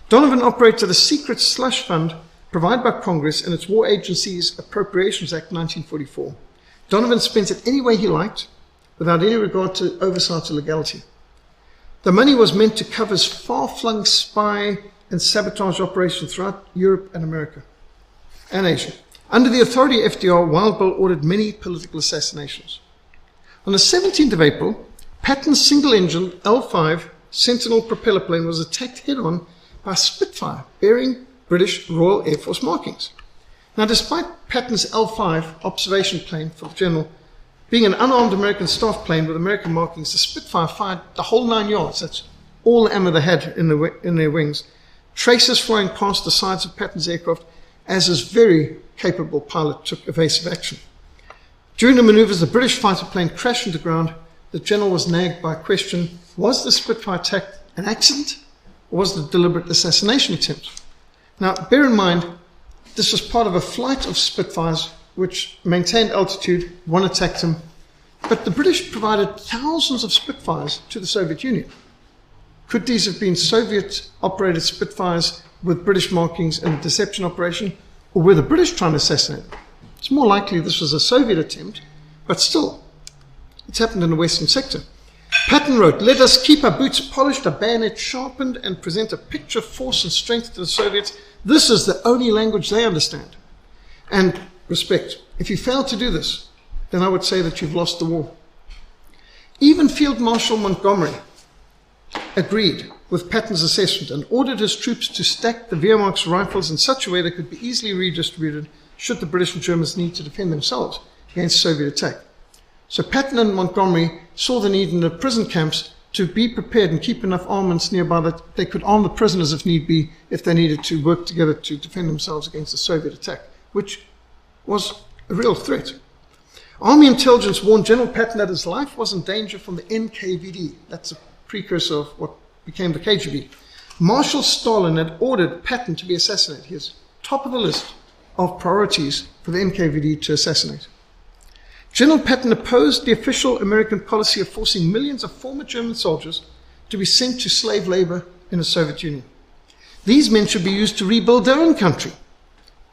Donovan operated a secret slush fund provided by Congress and its War Agencies Appropriations Act 1944. Donovan spent it any way he liked, without any regard to oversight or legality. The money was meant to cover far-flung spy and sabotage operations throughout Europe and America and Asia. Under the authority of FDR, Wild Bill ordered many political assassinations. On the 17th of April, Patton's single-engine L-5 Sentinel propeller plane was attacked head-on by a Spitfire bearing British Royal Air Force markings. Now, despite Patton's L-5 observation plane for the General being an unarmed American staff plane with American markings, the Spitfire fired the whole 9 yards. That's all the ammo they had in their wings. Traces flying past the sides of Patton's aircraft as his very capable pilot took evasive action. During the maneuvers, the British fighter plane crashed into the ground. The General was nagged by a question: was the Spitfire attack an accident, or was it a deliberate assassination attempt? Now, bear in mind, this was part of a flight of Spitfires which maintained altitude. One attacked him, but the British provided thousands of Spitfires to the Soviet Union. Could these have been Soviet-operated Spitfires with British markings in a deception operation, or were the British trying to assassinate them? It's more likely this was a Soviet attempt, but still, it's happened in the Western sector. Patton wrote, "Let us keep our boots polished, our bayonets sharpened, and present a picture of force and strength to the Soviets. This is the only language they understand. And respect. If you fail to do this, then I would say that you've lost the war." Even Field Marshal Montgomery agreed with Patton's assessment and ordered his troops to stack the Wehrmacht's rifles in such a way they could be easily redistributed should the British and Germans need to defend themselves against Soviet attack. So Patton and Montgomery saw the need in the prison camps to be prepared and keep enough armaments nearby that they could arm the prisoners if need be, if they needed to work together to defend themselves against the Soviet attack, which was a real threat. Army intelligence warned General Patton that his life was in danger from the NKVD. That's a precursor of what became the KGB. Marshal Stalin had ordered Patton to be assassinated. He was top of the list of priorities for the NKVD to assassinate. General Patton opposed the official American policy of forcing millions of former German soldiers to be sent to slave labor in the Soviet Union. These men should be used to rebuild their own country.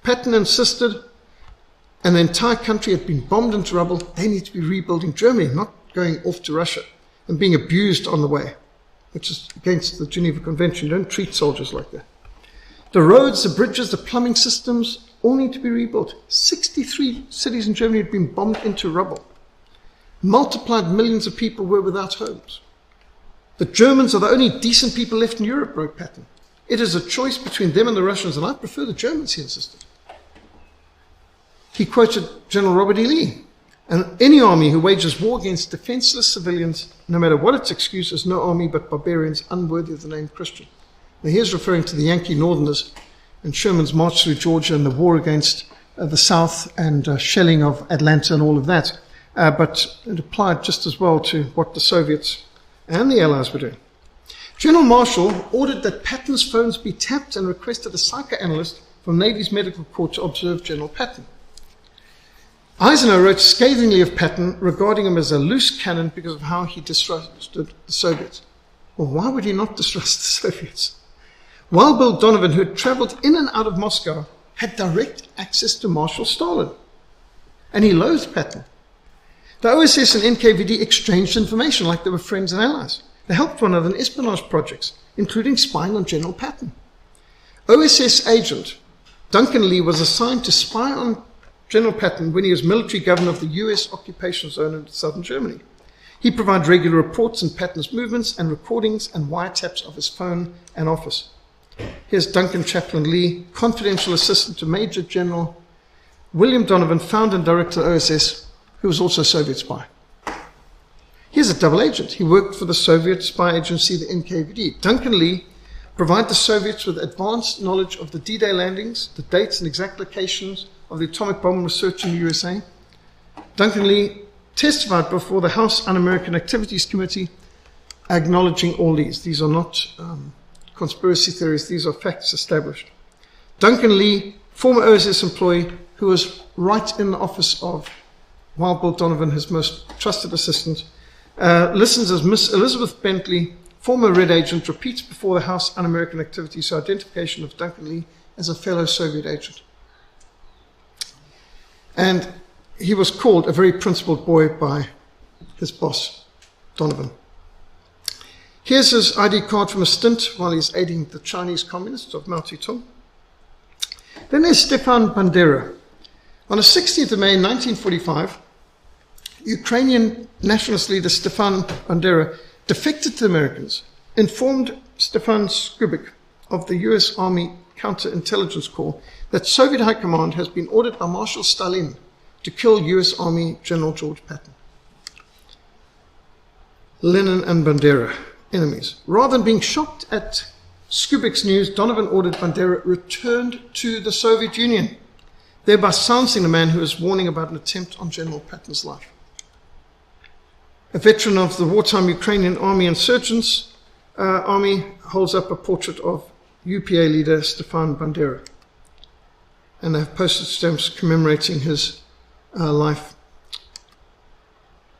Patton insisted, and the entire country had been bombed into rubble. They need to be rebuilding Germany, not going off to Russia and being abused on the way, which is against the Geneva Convention. You don't treat soldiers like that. The roads, the bridges, the plumbing systems all need to be rebuilt. 63 cities in Germany had been bombed into rubble. Multiplied millions of people were without homes. The Germans are the only decent people left in Europe, wrote Patton. It is a choice between them and the Russians, and I prefer the Germans, he insisted. He quoted General Robert E. Lee, and any army who wages war against defenseless civilians, no matter what its excuse, is no army but barbarians unworthy of the name Christian. Now here's referring to the Yankee Northerners and Sherman's march through Georgia and the war against the South and shelling of Atlanta and all of that. But it applied just as well to what the Soviets and the Allies were doing. General Marshall ordered that Patton's phones be tapped and requested a psychoanalyst from Navy's Medical Corps to observe General Patton. Eisenhower wrote scathingly of Patton, regarding him as a loose cannon because of how he distrusted the Soviets. Well, why would he not distrust the Soviets? Wild Bill Donovan, who had traveled in and out of Moscow, had direct access to Marshal Stalin, and he loathed Patton. The OSS and NKVD exchanged information like they were friends and allies. They helped one another in espionage projects, including spying on General Patton. OSS agent Duncan Lee was assigned to spy on General Patton when he was military governor of the US occupation zone in southern Germany. He provided regular reports on Patton's movements and recordings and wiretaps of his phone and office. Here's Duncan Chaplain Lee, confidential assistant to Major General William Donovan, founder and director of OSS, who was also a Soviet spy. Here's a double agent. He worked for the Soviet spy agency, the NKVD. Duncan Lee provided the Soviets with advanced knowledge of the D-Day landings, the dates and exact locations of the atomic bomb research in the USA. Duncan Lee testified before the House Un-American Activities Committee, acknowledging all these. These are not conspiracy theories. These are facts established. Duncan Lee, former OSS employee who was right in the office of Wild Bill Donovan, his most trusted assistant, listens as Miss Elizabeth Bentley, former Red Agent, repeats before the House Un-American Activities her identification of Duncan Lee as a fellow Soviet agent. And he was called a very principled boy by his boss, Donovan. Here's his ID card from a stint while he's aiding the Chinese communists of Mao Zedong. Then there's Stepan Bandera. On the 16th of May 1945, Ukrainian nationalist leader Stepan Bandera defected to the Americans, informed Stefan Skubik of the US Army Counterintelligence Corps that Soviet High Command has been ordered by Marshal Stalin to kill US Army General George Patton. Lenin and Bandera, enemies. Rather than being shocked at Skubik's news, Donovan ordered Bandera returned to the Soviet Union, thereby silencing the man who was warning about an attempt on General Patton's life. A veteran of the wartime Ukrainian Army Insurgents Army holds up a portrait of UPA leader Stepan Bandera. And they have postage stamps commemorating his life.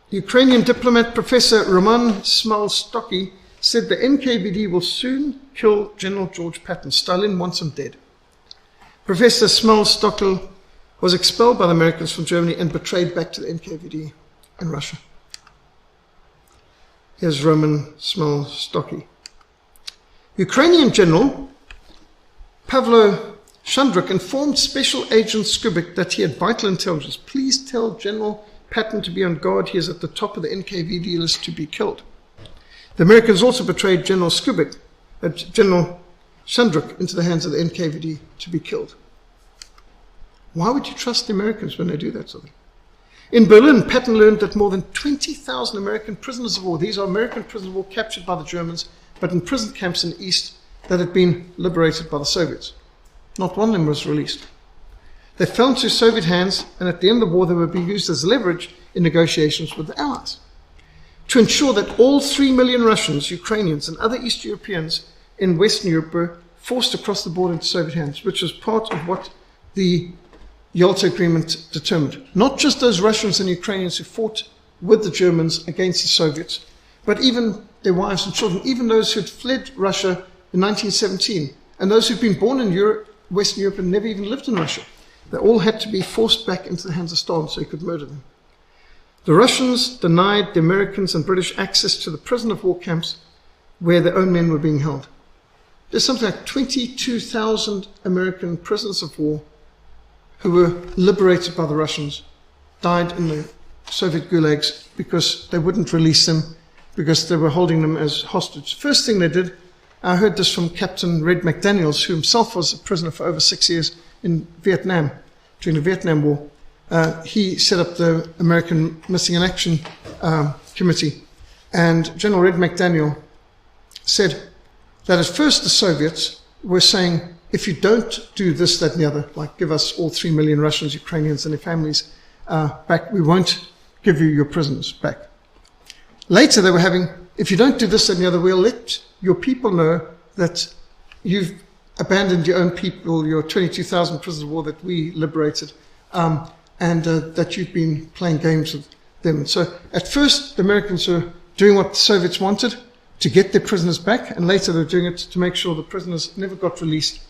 Ukrainian diplomat Professor Roman Smalstocky said the NKVD will soon kill General George Patton. Stalin wants him dead. Professor Smalstocky was expelled by the Americans from Germany and betrayed back to the NKVD in Russia. Here's Roman Smalstocky. Ukrainian General Pavlo Shandruk informed Special Agent Skubik that he had vital intelligence. Please tell General Patton to be on guard. He is at the top of the NKVD list to be killed. The Americans also betrayed General Skubik, General Shandruk, into the hands of the NKVD to be killed. Why would you trust the Americans when they do that sort of thing? In Berlin, Patton learned that more than 20,000 American prisoners of war, these are American prisoners of war captured by the Germans, but in prison camps in the East that had been liberated by the Soviets. Not one of them was released. They fell into Soviet hands, and at the end of the war, they were being used as leverage in negotiations with the Allies. To ensure that all 3 million Russians, Ukrainians, and other East Europeans in Western Europe were forced across the border into Soviet hands, which was part of what the Yalta Agreement determined. Not just those Russians and Ukrainians who fought with the Germans against the Soviets, but even their wives and children, even those who had fled Russia in 1917, and those who'd been born in Europe, Western Europe and never even lived in Russia. They all had to be forced back into the hands of Stalin so he could murder them. The Russians denied the Americans and British access to the prisoner of war camps where their own men were being held. There's something like 22,000 American prisoners of war who were liberated by the Russians, died in the Soviet gulags because they wouldn't release them, because they were holding them as hostage. First thing they did, I heard this from Captain Red McDaniels, who himself was a prisoner for over 6 years in Vietnam, during the Vietnam War. He set up the American Missing in Action Committee. And General Red McDaniel said that at first the Soviets were saying, if you don't do this, that, and the other, like give us all 3 million Russians, Ukrainians, and their families back, we won't give you your prisoners back. Later they were having, if you don't do this, that, and the other, we'll let your people know that you've abandoned your own people, your 22,000 prisoners of war that we liberated, and that you've been playing games with them. So at first the Americans were doing what the Soviets wanted, to get their prisoners back, and later they were doing it to make sure the prisoners never got released,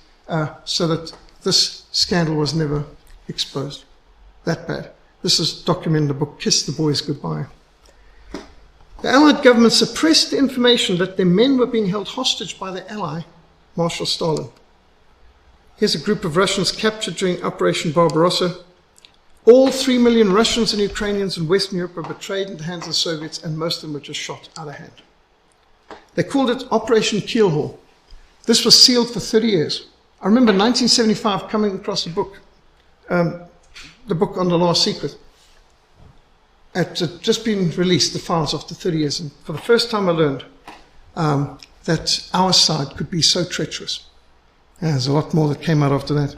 so that this scandal was never exposed. That bad. This is documented in the book, Kiss the Boys Goodbye. The Allied government suppressed the information that their men were being held hostage by their ally, Marshal Stalin. Here's a group of Russians captured during Operation Barbarossa. All 3 million Russians and Ukrainians in Western Europe were betrayed into the hands of the Soviets, and most of them were just shot out of hand. They called it Operation Keelhaul. This was sealed for 30 years. I remember 1975 coming across a book, the book on the Last Secret. It had just been released, the files after 30 years. And for the first time I learned that our side could be so treacherous. And there's a lot more that came out after that.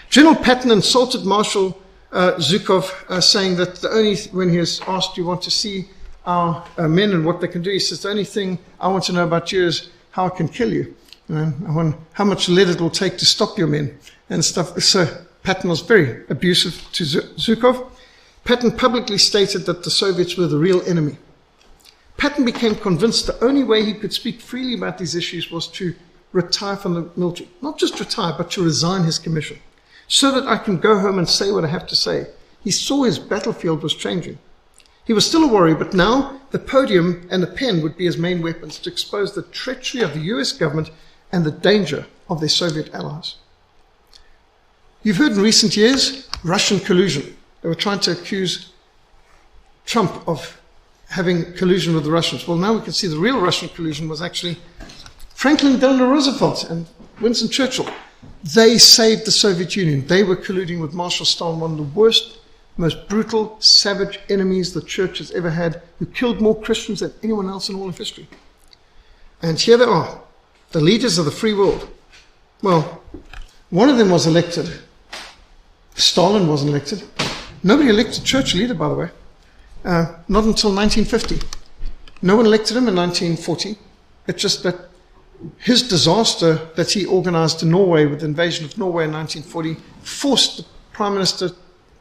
General Patton insulted Marshal Zhukov, saying that when he was asked, do you want to see our men and what they can do, he says, the only thing I want to know about you is how I can kill you. I want how much lead it will take to stop your men and stuff. So Patton was very abusive to Zhukov. Patton publicly stated that the Soviets were the real enemy. Patton became convinced the only way he could speak freely about these issues was to retire from the military. Not just retire, but to resign his commission, so that I can go home and say what I have to say. He saw his battlefield was changing. He was still a warrior, but now the podium and the pen would be his main weapons to expose the treachery of the US government and the danger of their Soviet allies. You've heard in recent years, Russian collusion. They were trying to accuse Trump of having collusion with the Russians. Well, now we can see the real Russian collusion was actually Franklin Delano Roosevelt and Winston Churchill. They saved the Soviet Union. They were colluding with Marshal Stalin, one of the worst, most brutal, savage enemies the church has ever had, who killed more Christians than anyone else in all of history. And here they are, the leaders of the free world. Well, one of them was elected. Stalin wasn't elected. Nobody elected Churchill either, by the way. Not until 1950. No one elected him in 1940. It's just that his disaster that he organized in Norway with the invasion of Norway in 1940 forced the Prime Minister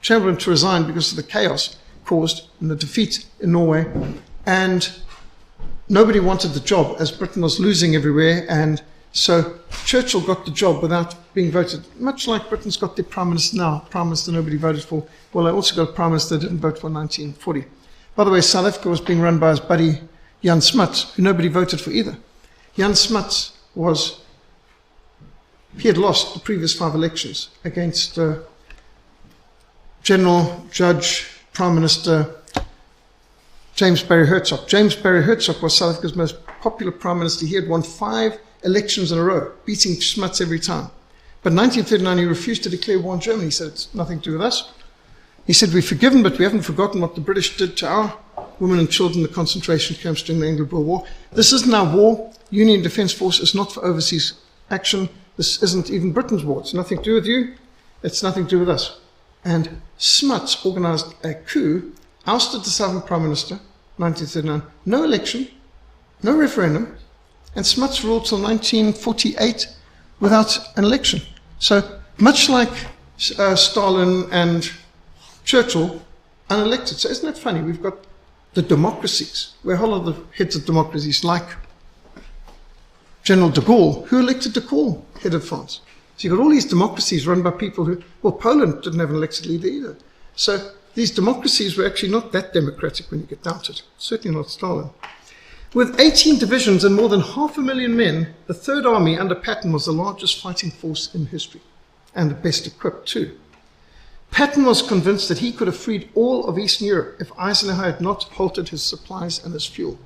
Chamberlain to resign because of the chaos caused in the defeat in Norway. And nobody wanted the job as Britain was losing everywhere. And so Churchill got the job without being voted, much like Britain's got their Prime Minister now, Prime Minister nobody voted for. Well, they also got a Prime Minister that didn't vote for in 1940. By the way, South Africa was being run by his buddy Jan Smuts, who nobody voted for either. Jan Smuts he had lost the previous 5 elections against General Judge Prime Minister James Barry Hertzog. James Barry Hertzog was South Africa's most popular Prime Minister. He had won 5 elections in a row, beating Smuts every time. But in 1939, he refused to declare war on Germany. He said, it's nothing to do with us. He said, we've forgiven, but we haven't forgotten what the British did to our women and children in the concentration camps during the Anglo-Boer War. This isn't our war. Union Defence Force is not for overseas action. This isn't even Britain's war. It's nothing to do with you. It's nothing to do with us. And Smuts organised a coup, ousted the Southern Prime Minister, 1939. No election, no referendum, And Smuts ruled till 1948 without an election. So much like Stalin and Churchill, unelected. So isn't that funny? We've got the democracies, where a whole lot of the heads of democracies, like General de Gaulle, who elected de Gaulle head of France. So you've got all these democracies run by people who, well, Poland didn't have an elected leader either. So these democracies were actually not that democratic when you get down to it. Certainly not Stalin. With 18 divisions and more than 500,000 men, the Third Army under Patton was the largest fighting force in history, and the best equipped too. Patton was convinced that he could have freed all of Eastern Europe if Eisenhower had not halted his supplies and his fuel.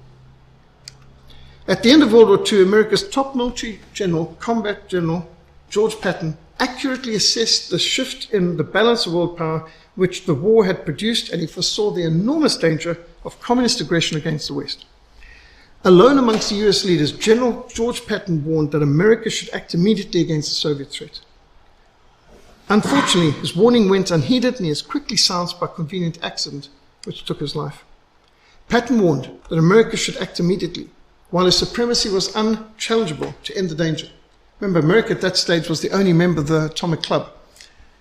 At the end of World War II, America's top military general, combat general, George Patton, accurately assessed the shift in the balance of world power which the war had produced, and he foresaw the enormous danger of communist aggression against the West. Alone amongst the US leaders, General George Patton warned that America should act immediately against the Soviet threat. Unfortunately, his warning went unheeded, and he was quickly silenced by a convenient accident which took his life. Patton warned that America should act immediately, while his supremacy was unchallengeable, to end the danger. Remember, America at that stage was the only member of the Atomic Club,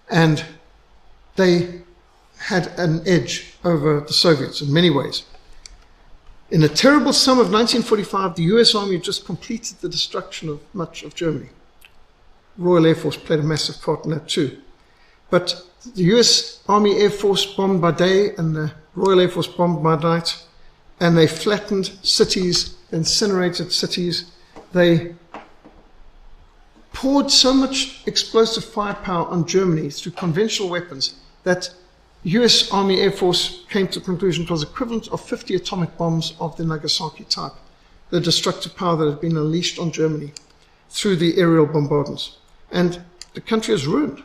and they had an edge over the Soviets in many ways. In the terrible summer of 1945, the US Army had just completed the destruction of much of Germany. Royal Air Force played a massive part in that too. But the US Army Air Force bombed by day and the Royal Air Force bombed by night, and they flattened cities, incinerated cities. They poured so much explosive firepower on Germany through conventional weapons that US Army Air Force came to the conclusion it was equivalent of 50 atomic bombs of the Nagasaki type, the destructive power that had been unleashed on Germany through the aerial bombardments. And the country is ruined,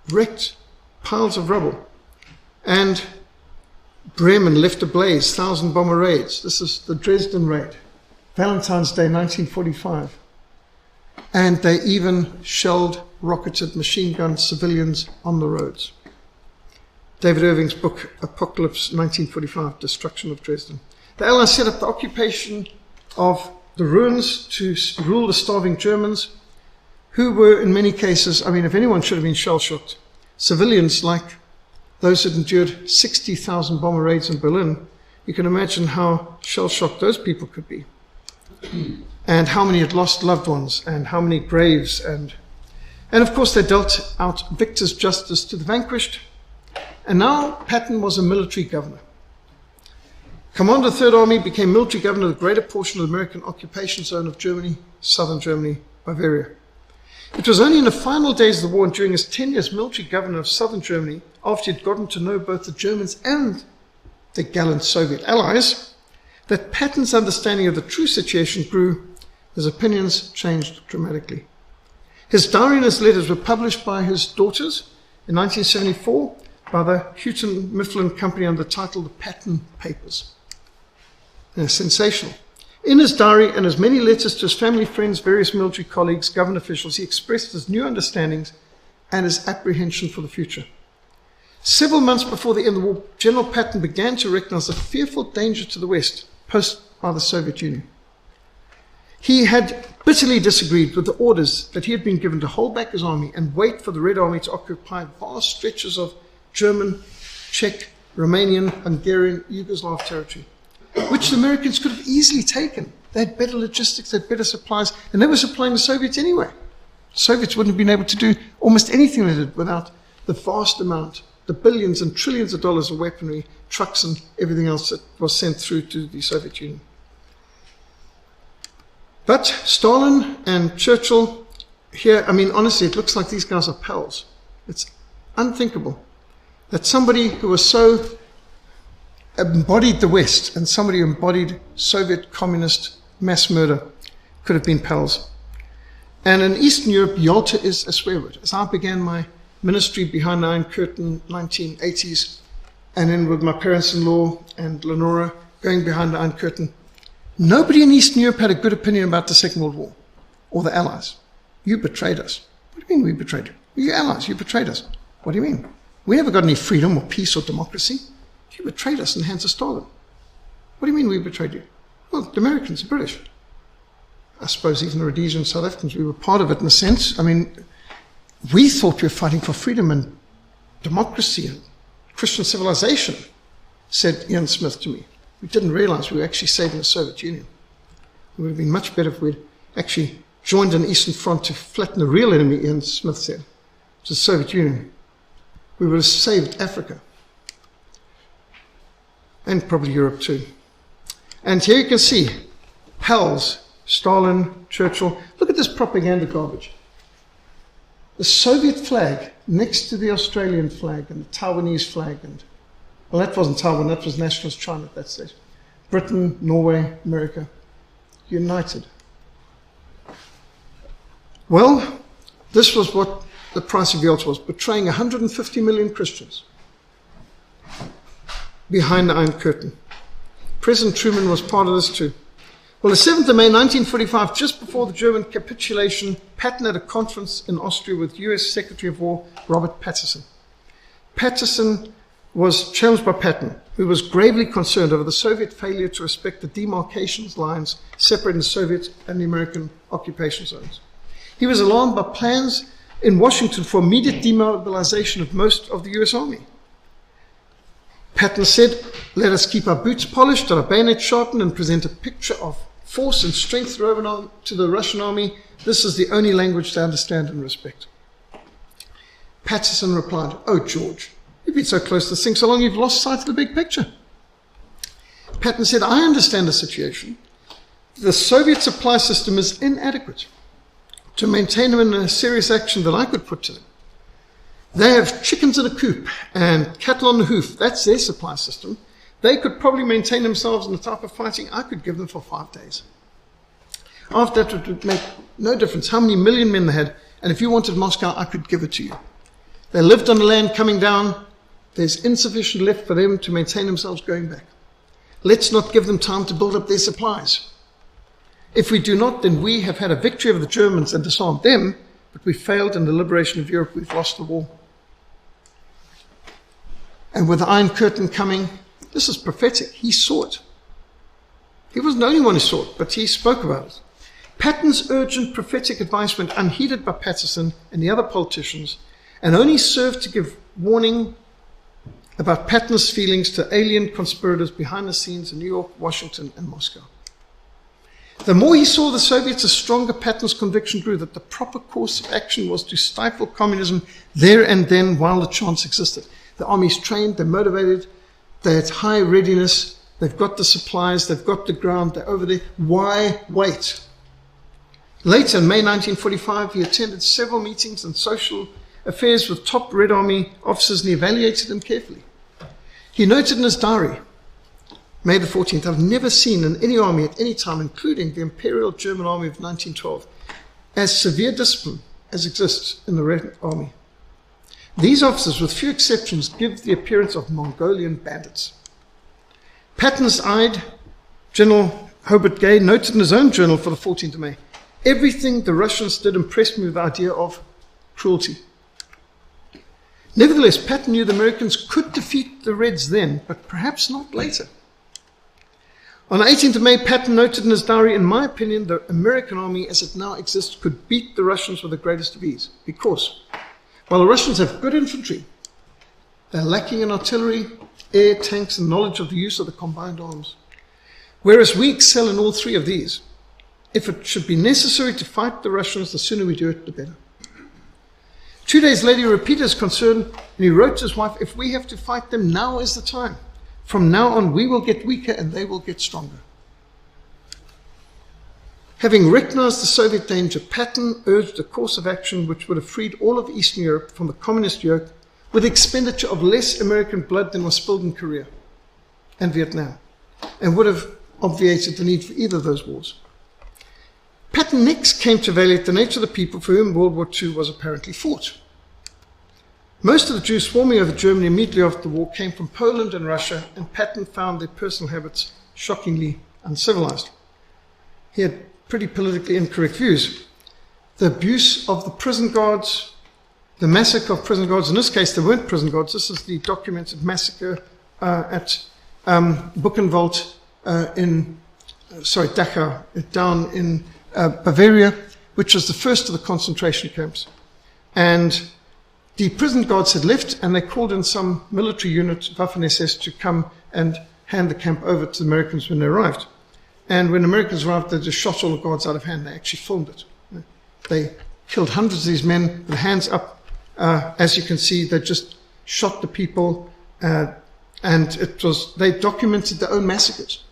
wrecked, piles of rubble. And Bremen left ablaze, 1,000 bomber raids. This is the Dresden raid, Valentine's Day 1945. And they even shelled, rocketed, machine gunned civilians on the roads. David Irving's book, Apocalypse, 1945, Destruction of Dresden. The Allies set up the occupation of the ruins to rule the starving Germans, who were in many cases, I mean, if anyone should have been shell-shocked, civilians like those that endured 60,000 bomber raids in Berlin. You can imagine how shell-shocked those people could be, and how many had lost loved ones, and how many graves, and of course they dealt out victor's justice to the vanquished. And now Patton was a military governor. Commander of the Third Army became military governor of the greater portion of the American occupation zone of Germany, southern Germany, Bavaria. It was only in the final days of the war and during his 10 years military governor of southern Germany, after he had gotten to know both the Germans and the gallant Soviet allies, that Patton's understanding of the true situation grew. His opinions changed dramatically. His diary and his letters were published by his daughters in 1974 by the Houghton Mifflin Company under the title The Patton Papers. They're sensational. In his diary and his many letters to his family, friends, various military colleagues, government officials, he expressed his new understandings and his apprehension for the future. Several months before the end of the war, General Patton began to recognize a fearful danger to the West posed by the Soviet Union. He had bitterly disagreed with the orders that he had been given to hold back his army and wait for the Red Army to occupy vast stretches of German, Czech, Romanian, Hungarian, Yugoslav territory, which the Americans could have easily taken. They had better logistics, they had better supplies, and they were supplying the Soviets anyway. The Soviets wouldn't have been able to do almost anything they did without the vast amount, the billions and trillions of dollars of weaponry, trucks, and everything else that was sent through to the Soviet Union. But Stalin and Churchill here, I mean, honestly, it looks like these guys are pals. It's unthinkable that somebody who was so embodied the West and somebody who embodied Soviet communist mass murder could have been pals. And in Eastern Europe, Yalta is a swear word. As I began my ministry behind the Iron Curtain, 1980s, and then with my parents-in-law and Lenora going behind the Iron Curtain, nobody in Eastern Europe had a good opinion about the Second World War or the Allies. You betrayed us. What do you mean we betrayed you? We're your allies. You betrayed us. What do you mean? We never got any freedom or peace or democracy. You betrayed us in the hands of Stalin. What do you mean we betrayed you? Well, the Americans, the British. I suppose even the Rhodesian South Africans, we were part of it in a sense. I mean, we thought we were fighting for freedom and democracy and Christian civilization, said Ian Smith to me. We didn't realize we were actually saving the Soviet Union. It would have been much better if we'd actually joined an Eastern Front to flatten the real enemy, Ian Smith said, to the Soviet Union. We would have saved Africa. And probably Europe too. And here you can see pals, Stalin, Churchill. Look at this propaganda garbage. The Soviet flag next to the Australian flag and the Taiwanese flag. And, well, that wasn't Taiwan, that was nationalist China at that stage. Britain, Norway, America, united. Well, this was what the price of Yeltsin was, betraying 150 million Christians behind the Iron Curtain. President Truman was part of this too. Well, the 7th of May 1945, just before the German capitulation, Patton had a conference in Austria with US Secretary of War Robert Patterson. Patterson was challenged by Patton, who was gravely concerned over the Soviet failure to respect the demarcation lines separating the Soviet and the American occupation zones. He was alarmed by plans in Washington for immediate demobilization of most of the US Army. Patton said, "Let us keep our boots polished and our bayonets sharpened and present a picture of force and strength to the Russian army. This is the only language they understand and respect." Patterson replied, "Oh, George, you've been so close to this thing so long you've lost sight of the big picture." Patton said, "I understand the situation. The Soviet supply system is inadequate to maintain them in a serious action that I could put to them. They have chickens in a coop and cattle on the hoof. That's their supply system. They could probably maintain themselves in the type of fighting I could give them for 5 days. After that, it would make no difference how many million men they had, and if you wanted Moscow, I could give it to you. They lived on the land coming down. There's insufficient left for them to maintain themselves going back. Let's not give them time to build up their supplies. If we do not, then we have had a victory over the Germans and disarmed them, but we failed in the liberation of Europe. We've lost the war." And with the Iron Curtain coming, this is prophetic. He saw it. He wasn't the only one who saw it, but he spoke about it. Patton's urgent prophetic advice went unheeded by Patterson and the other politicians, and only served to give warning about Patton's feelings to alien conspirators behind the scenes in New York, Washington, and Moscow. The more he saw the Soviets, the stronger Patton's conviction grew that the proper course of action was to stifle communism there and then while the chance existed. The army's trained, they're motivated, they're at high readiness, they've got the supplies, they've got the ground, they're over there. Why wait? Later, in May 1945, he attended several meetings and social affairs with top Red Army officers and he evaluated them carefully. He noted in his diary, May the 14th, "I've never seen in any army at any time, including the Imperial German Army of 1912, as severe discipline as exists in the Red Army. These officers, with few exceptions, give the appearance of Mongolian bandits." Patton's eyed General Hobart Gay noted in his own journal for the 14th of May, "Everything the Russians did impressed me with the idea of cruelty." Nevertheless, Patton knew the Americans could defeat the Reds then, but perhaps not later. On the 18th of May, Patton noted in his diary, "In my opinion, the American army as it now exists could beat the Russians with the greatest of ease, because while the Russians have good infantry, they're lacking in artillery, air, tanks, and knowledge of the use of the combined arms. Whereas we excel in all three of these. If it should be necessary to fight the Russians, the sooner we do it, the better." 2 days later, he repeated his concern, and he wrote to his wife, "If we have to fight them, now is the time. From now on, we will get weaker and they will get stronger." Having recognized the Soviet danger, Patton urged a course of action which would have freed all of Eastern Europe from the communist yoke with the expenditure of less American blood than was spilled in Korea and Vietnam, and would have obviated the need for either of those wars. Patton next came to evaluate the nature of the people for whom World War II was apparently fought. Most of the Jews swarming over Germany immediately after the war came from Poland and Russia, and Patton found their personal habits shockingly uncivilized. He had pretty politically incorrect views. The abuse of the prison guards, the massacre of prison guards, in this case they weren't prison guards, this is the documented massacre at Buchenwald Dachau, down in Bavaria, which was the first of the concentration camps. And the prison guards had left, and they called in some military unit, Waffen-SS, to come and hand the camp over to the Americans when they arrived. And when Americans arrived, they just shot all the guards out of hand. They actually filmed it. They killed hundreds of these men with hands up. As you can see, they just shot the people, and they documented their own massacres.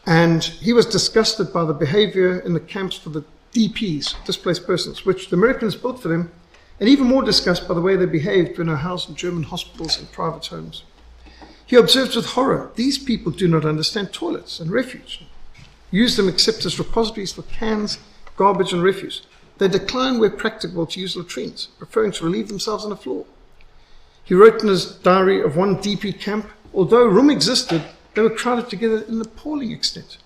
And he was disgusted by the behavior in the camps for the DPs, displaced persons, which the Americans built for them, and even more disgusted by the way they behaved when they were housed in German hospitals and private homes. He observed with horror, these people do not understand toilets and refuge. Use them except as repositories for cans, garbage, and refuse. They decline where practicable to use latrines, preferring to relieve themselves on the floor. He wrote in his diary of one DP camp, although a room existed, they were crowded together in an appalling extent.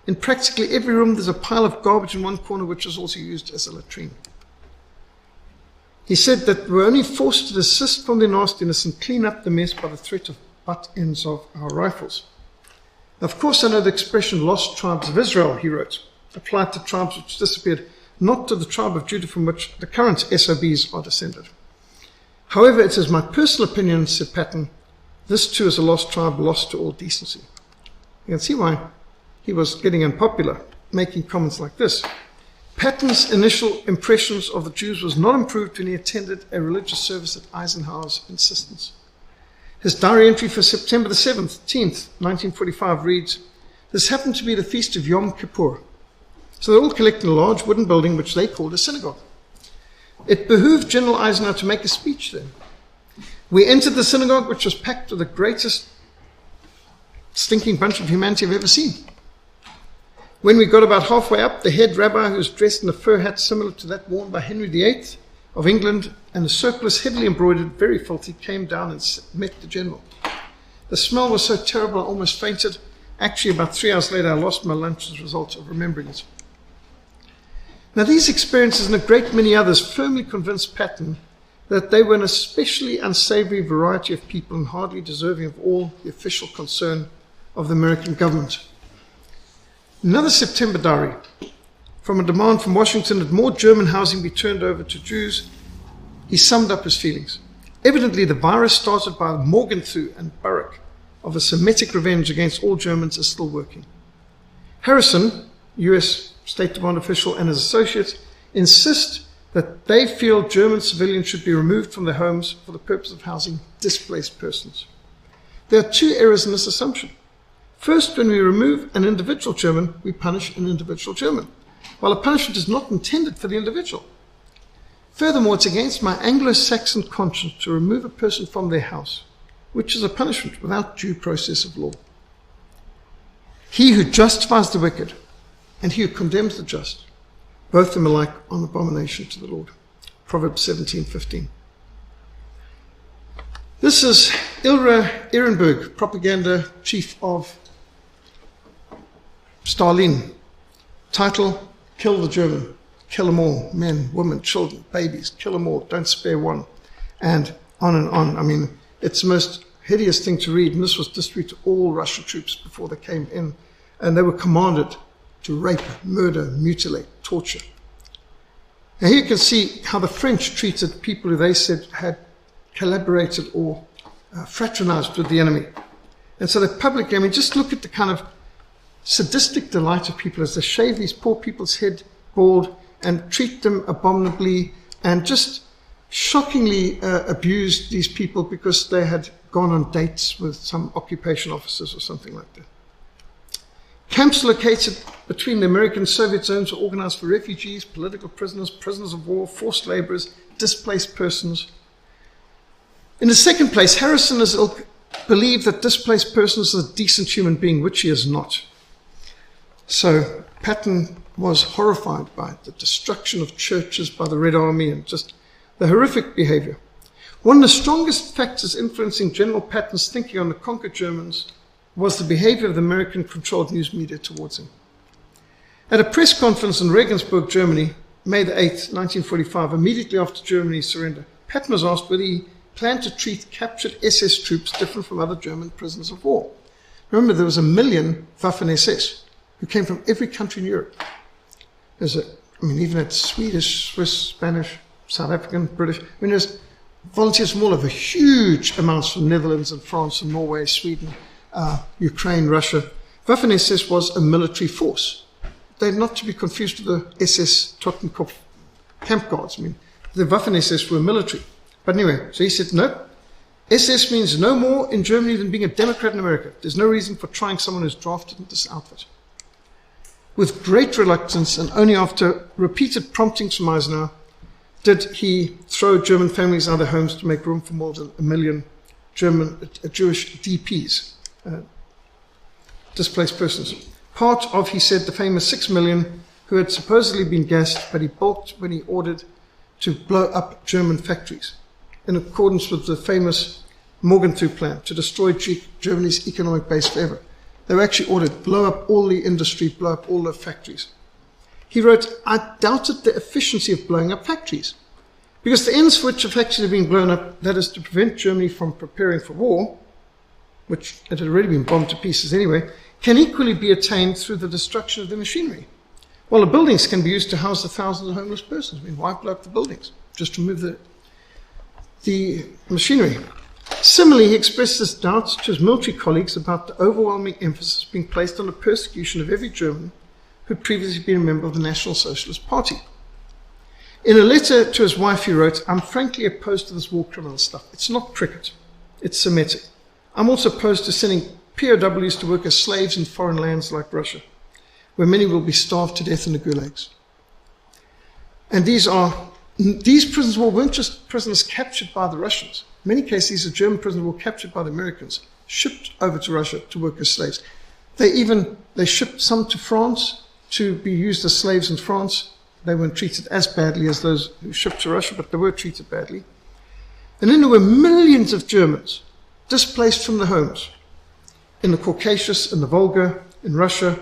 In practically every room, there's a pile of garbage in one corner, which is also used as a latrine. He said that we were only forced to desist from their nastiness and clean up the mess by the threat of butt ends of our rifles. Of course, I know the expression lost tribes of Israel, he wrote, applied to tribes which disappeared, not to the tribe of Judah from which the current SOBs are descended. However, it is my personal opinion, said Patton, this too is a lost tribe, lost to all decency. You can see why he was getting unpopular, making comments like this. Patton's initial impressions of the Jews was not improved when he attended a religious service at Eisenhower's insistence. His diary entry for September the 17th, 1945 reads, this happened to be the feast of Yom Kippur. So they all collected in a large wooden building which they called a synagogue. It behooved General Eisenhower to make a speech there. We entered the synagogue, which was packed with the greatest stinking bunch of humanity I've ever seen. When we got about halfway up, the head rabbi, who was dressed in a fur hat similar to that worn by Henry VIII of England, and a surplice heavily embroidered, very filthy, came down and met the general. The smell was so terrible I almost fainted. Actually, about 3 hours later, I lost my lunch as a result of remembering it. Now, these experiences and a great many others firmly convinced Patton that they were an especially unsavory variety of people and hardly deserving of all the official concern of the American government. Another September diary, from a demand from Washington that more German housing be turned over to Jews, he summed up his feelings. Evidently, the virus started by Morgenthau and Barak of a Semitic revenge against all Germans is still working. Harrison, U.S. State Department official, and his associates insist that they feel German civilians should be removed from their homes for the purpose of housing displaced persons. There are two errors in this assumption. First, when we remove an individual German, we punish an individual German, while a punishment is not intended for the individual. Furthermore, it's against my Anglo-Saxon conscience to remove a person from their house, which is a punishment without due process of law. He who justifies the wicked and he who condemns the just, both of them alike on abomination to the Lord. Proverbs 17:15. This is Ilra Ehrenberg, propaganda chief of Stalin. Title, Kill the German. Kill them all. Men, women, children, babies. Kill them all. Don't spare one. And on and on. I mean, it's the most hideous thing to read. And this was distributed to all Russian troops before they came in. And they were commanded to rape, murder, mutilate, torture. Now here you can see how the French treated people who they said had collaborated or fraternized with the enemy. And so the public, I mean, just look at the kind of sadistic delight of people as they shave these poor people's head bald and treat them abominably and just shockingly abuse these people because they had gone on dates with some occupation officers or something like that. Camps located between the American and Soviet zones were organized for refugees, political prisoners, prisoners of war, forced laborers, displaced persons. In the second place, Harrison is believed that displaced persons are a decent human being, which he is not. So Patton was horrified by the destruction of churches by the Red Army and just the horrific behavior. One of the strongest factors influencing General Patton's thinking on the conquered Germans was the behavior of the American-controlled news media towards him. At a press conference in Regensburg, Germany, May the 8th, 1945, immediately after Germany's surrender, Patton was asked whether he planned to treat captured SS troops different from other German prisoners of war. Remember, there was 1 million Waffen-SS who came from every country in Europe. Even at Swedish, Swiss, Spanish, South African, British. There's volunteers from all over, huge amounts from Netherlands and France and Norway, Sweden, Ukraine, Russia. Waffen-SS was a military force. They're not to be confused with the SS Totenkopf camp guards. The Waffen-SS were military. But anyway, so he said, no, SS means no more in Germany than being a Democrat in America. There's no reason for trying someone who's drafted into this outfit. With great reluctance, and only after repeated promptings from Eisenhower, did he throw German families out of their homes to make room for more than 1 million Jewish DPs, displaced persons. Part of, he said, the famous 6 million who had supposedly been gassed, but he balked when he ordered to blow up German factories, in accordance with the famous Morgenthau plan to destroy Germany's economic base forever. They were actually ordered, blow up all the industry, blow up all the factories. He wrote, I doubted the efficiency of blowing up factories, because the ends for which the factories are being blown up, that is to prevent Germany from preparing for war, which it had already been bombed to pieces anyway, can equally be attained through the destruction of the machinery. Well, the buildings can be used to house the thousands of homeless persons. Why blow up the buildings? Just remove the machinery. Similarly, he expressed his doubts to his military colleagues about the overwhelming emphasis being placed on the persecution of every German who had previously been a member of the National Socialist Party. In a letter to his wife, he wrote, I'm frankly opposed to this war criminal stuff. It's not cricket. It's Semitic. I'm also opposed to sending POWs to work as slaves in foreign lands like Russia, where many will be starved to death in the gulags. And these prisoners of war weren't just prisoners captured by the Russians. In many cases, these are German prisoners who were captured by the Americans, shipped over to Russia to work as slaves. They shipped some to France to be used as slaves in France. They weren't treated as badly as those who shipped to Russia, but they were treated badly. And then there were millions of Germans displaced from their homes in the Caucasus, in the Volga, in Russia,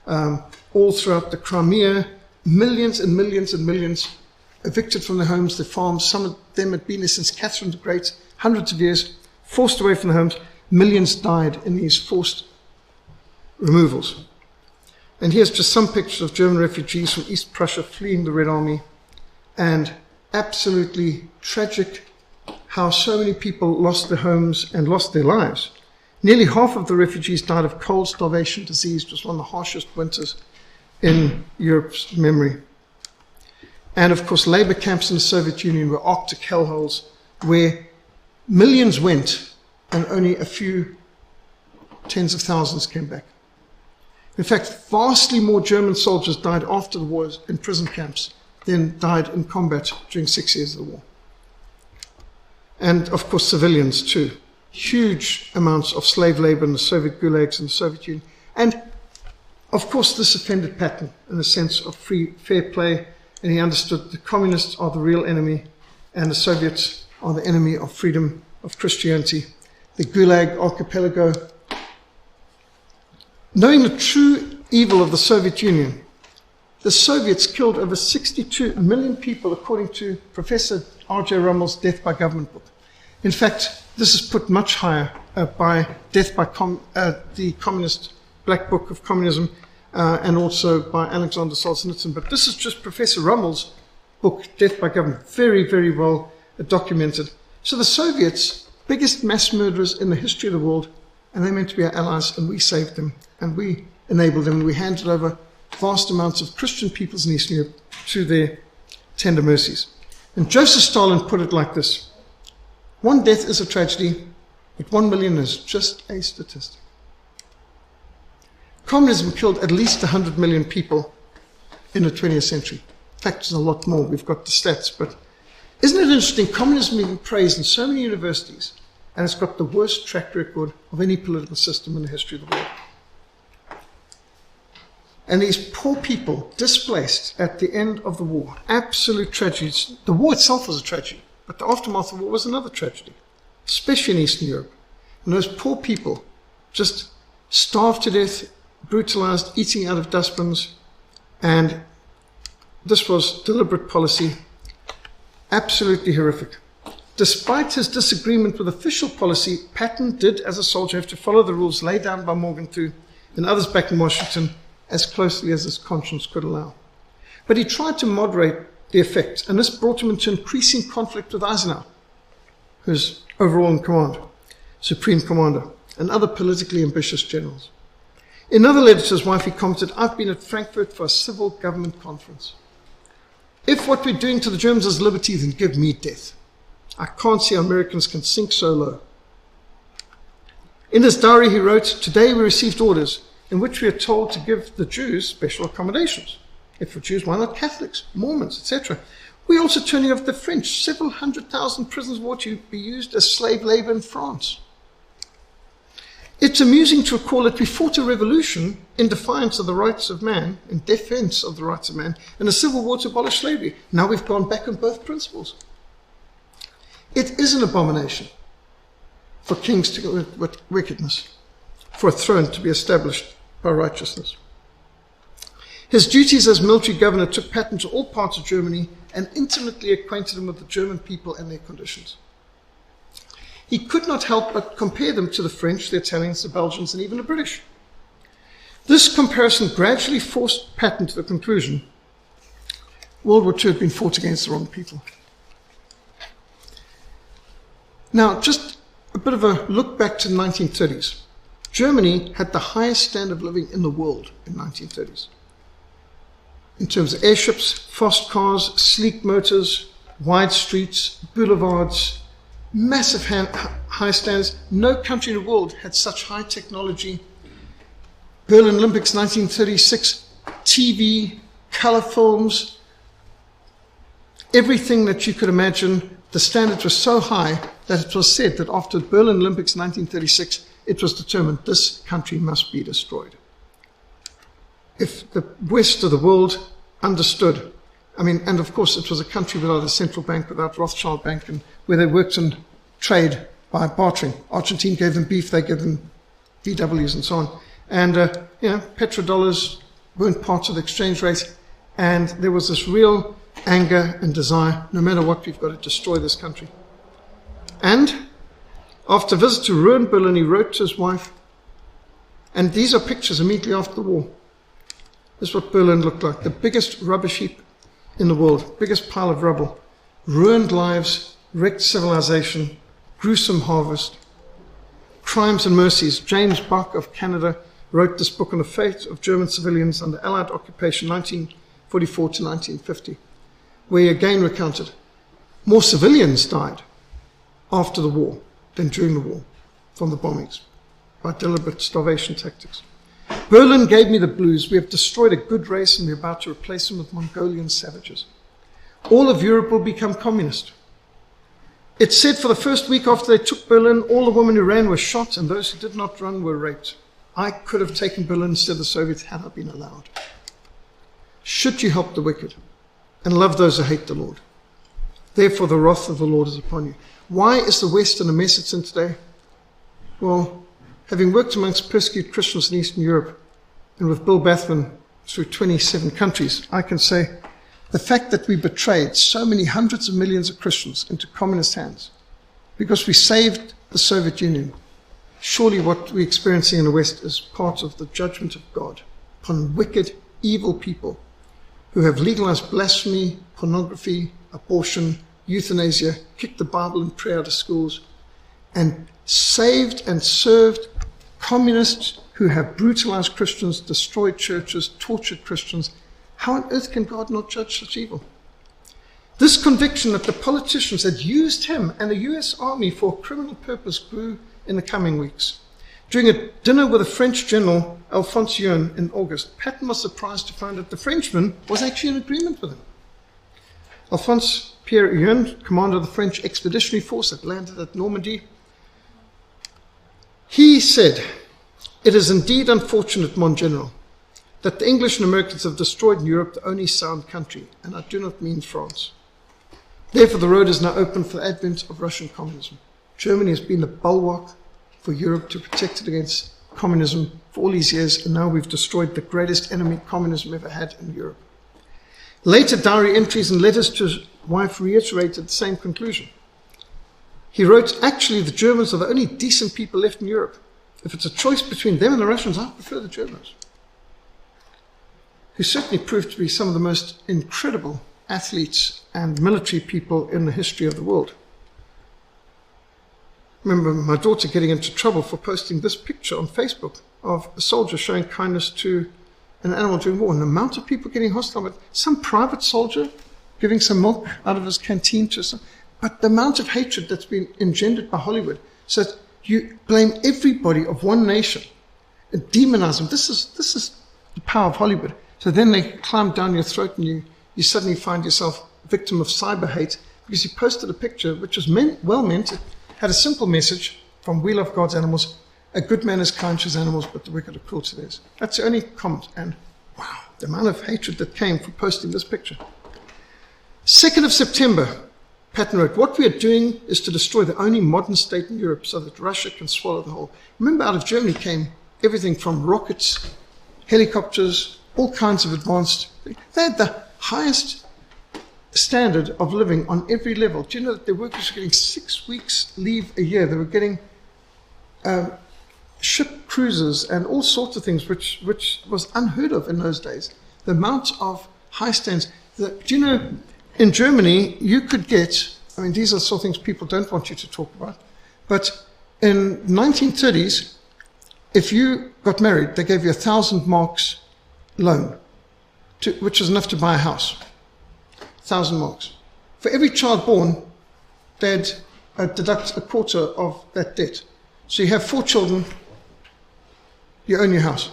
all throughout the Crimea, millions and millions and millions evicted from their homes, their farms. Some of them had been there since Catherine the Great, hundreds of years, forced away from their homes. Millions died in these forced removals. And here's just some pictures of German refugees from East Prussia fleeing the Red Army. And absolutely tragic how so many people lost their homes and lost their lives. Nearly half of the refugees died of cold, starvation, disease. It was one of the harshest winters in Europe's memory. And of course, labor camps in the Soviet Union were Arctic hellholes where millions went and only a few tens of thousands came back. In fact, vastly more German soldiers died after the war in prison camps than died in combat during 6 years of the war. And of course, civilians too. Huge amounts of slave labor in the Soviet gulags in the Soviet Union. And of course, this offended Patton in the sense of fair play, and he understood the communists are the real enemy and the Soviets are the enemy of freedom, of Christianity. The Gulag Archipelago. Knowing the true evil of the Soviet Union, the Soviets killed over 62 million people, according to Professor R.J. Rummel's Death by Government book. In fact, this is put much higher by Death by the Communist Black Book of Communism, and also by Alexander Solzhenitsyn. But this is just Professor Rummel's book, Death by Government, very, very well documented. So the Soviets, biggest mass murderers in the history of the world, and they meant to be our allies, and we saved them, and we enabled them, and we handed over vast amounts of Christian peoples in Eastern Europe to their tender mercies. And Joseph Stalin put it like this: one death is a tragedy, but 1 million is just a statistic. Communism killed at least 100 million people in the 20th century. In fact, there's a lot more. We've got the stats. But isn't it interesting? Communism being praised in so many universities, and it's got the worst track record of any political system in the history of the world. And these poor people displaced at the end of the war, absolute tragedies. The war itself was a tragedy, but the aftermath of the war was another tragedy, especially in Eastern Europe. And those poor people just starved to death, brutalized, eating out of dustbins, and this was deliberate policy, absolutely horrific. Despite his disagreement with official policy, Patton did, as a soldier, have to follow the rules laid down by Morgenthau and others back in Washington as closely as his conscience could allow. But he tried to moderate the effect, and this brought him into increasing conflict with Eisenhower, who's overall in command, supreme commander, and other politically ambitious generals. In another letter to his wife, he commented, "I've been at Frankfurt for a civil government conference. If what we're doing to the Germans is liberty, then give me death. I can't see how Americans can sink so low." In his diary, he wrote, "Today we received orders in which we are told to give the Jews special accommodations. If for Jews, why not Catholics, Mormons, etc.? We're also turning over the French. Several 100,000 prisoners were to be used as slave labor in France." It's amusing to recall that we fought a revolution in defiance of the rights of man, in defense of the rights of man, and a civil war to abolish slavery. Now we've gone back on both principles. It is an abomination for kings to go with wickedness, for a throne to be established by righteousness. His duties as military governor took Patton to all parts of Germany and intimately acquainted him with the German people and their conditions. He could not help but compare them to the French, the Italians, the Belgians, and even the British. This comparison gradually forced Patton to the conclusion World War II had been fought against the wrong people. Now, just a bit of a look back to the 1930s. Germany had the highest standard of living in the world in the 1930s. In terms of airships, fast cars, sleek motors, wide streets, boulevards, massive high standards. No country in the world had such high technology. Berlin Olympics 1936, TV, color films, everything that you could imagine. The standards were so high that it was said that after the Berlin Olympics 1936, it was determined this country must be destroyed. If the West of the world understood, and of course it was a country without a central bank, without Rothschild Bank, and where they worked in trade by bartering. Argentina gave them beef, they gave them VWs and so on. And, petrodollars weren't part of the exchange rate. And there was this real anger and desire, no matter what, we've got to destroy this country. And after a visit to ruined Berlin, he wrote to his wife, and these are pictures immediately after the war. This is what Berlin looked like. The biggest rubbish heap in the world, biggest pile of rubble, ruined lives, wrecked civilization, gruesome harvest, crimes and mercies. James Buck of Canada wrote this book on the fate of German civilians under Allied occupation 1944 to 1950, where he again recounted more civilians died after the war than during the war from the bombings by deliberate starvation tactics. Berlin gave me the blues. We have destroyed a good race and we're about to replace them with Mongolian savages. All of Europe will become communist. It said for the first week after they took Berlin, all the women who ran were shot and those who did not run were raped. I could have taken Berlin instead of the Soviets had I been allowed. Should you help the wicked and love those who hate the Lord? Therefore the wrath of the Lord is upon you. Why is the West in the mess it's in today? Well, having worked amongst persecuted Christians in Eastern Europe and with Bill Bathman through 27 countries, I can say the fact that we betrayed so many hundreds of millions of Christians into communist hands because we saved the Soviet Union, surely what we're experiencing in the West is part of the judgment of God upon wicked, evil people who have legalized blasphemy, pornography, abortion, euthanasia, kicked the Bible and prayer out of schools, and saved and served communists who have brutalized Christians, destroyed churches, tortured Christians. How on earth can God not judge such evil? This conviction that the politicians had used him and the US Army for a criminal purpose grew in the coming weeks. During a dinner with the French General Alphonse Joan in August, Patton was surprised to find that the Frenchman was actually in agreement with him. Alphonse Pierre Joan, commander of the French Expeditionary Force that landed at Normandy, he said, "It is indeed unfortunate, mon general, that the English and Americans have destroyed in Europe the only sound country, and I do not mean France. Therefore the road is now open for the advent of Russian communism. Germany has been the bulwark for Europe to protect it against communism for all these years, and now we've destroyed the greatest enemy communism ever had in Europe." Later diary entries and letters to his wife reiterated the same conclusion. He wrote, "Actually, the Germans are the only decent people left in Europe. If it's a choice between them and the Russians, I prefer the Germans." who certainly proved to be some of the most incredible athletes and military people in the history of the world. I remember my daughter getting into trouble for posting this picture on Facebook of a soldier showing kindness to an animal during war, and the amount of people getting hostile, but some private soldier giving some milk out of his canteen to some, but the amount of hatred that's been engendered by Hollywood, so that you blame everybody of one nation and demonize them. This is the power of Hollywood. So then they climb down your throat, and you suddenly find yourself a victim of cyber hate because you posted a picture which was well meant. It had a simple message from We Love God's Animals. A good man is kind to his animals, but the wicked are cruel to theirs. That's the only comment. And wow, the amount of hatred that came for posting this picture. 2nd of September, Patton wrote, "What we are doing is to destroy the only modern state in Europe so that Russia can swallow the whole." Remember, out of Germany came everything from rockets, helicopters, all kinds of advanced. They had the highest standard of living on every level. Do you know that their workers were getting 6 weeks leave a year? They were getting ship cruises and all sorts of things, which was unheard of in those days. The amount of high standards. Do you know, in Germany, you could get, I mean, these are sort of things people don't want you to talk about, but in 1930s, if you got married, they gave you 1,000 marks loan, which was enough to buy a house. 1,000 marks. For every child born, they'd deduct a quarter of that debt. So you have 4 children, you own your house.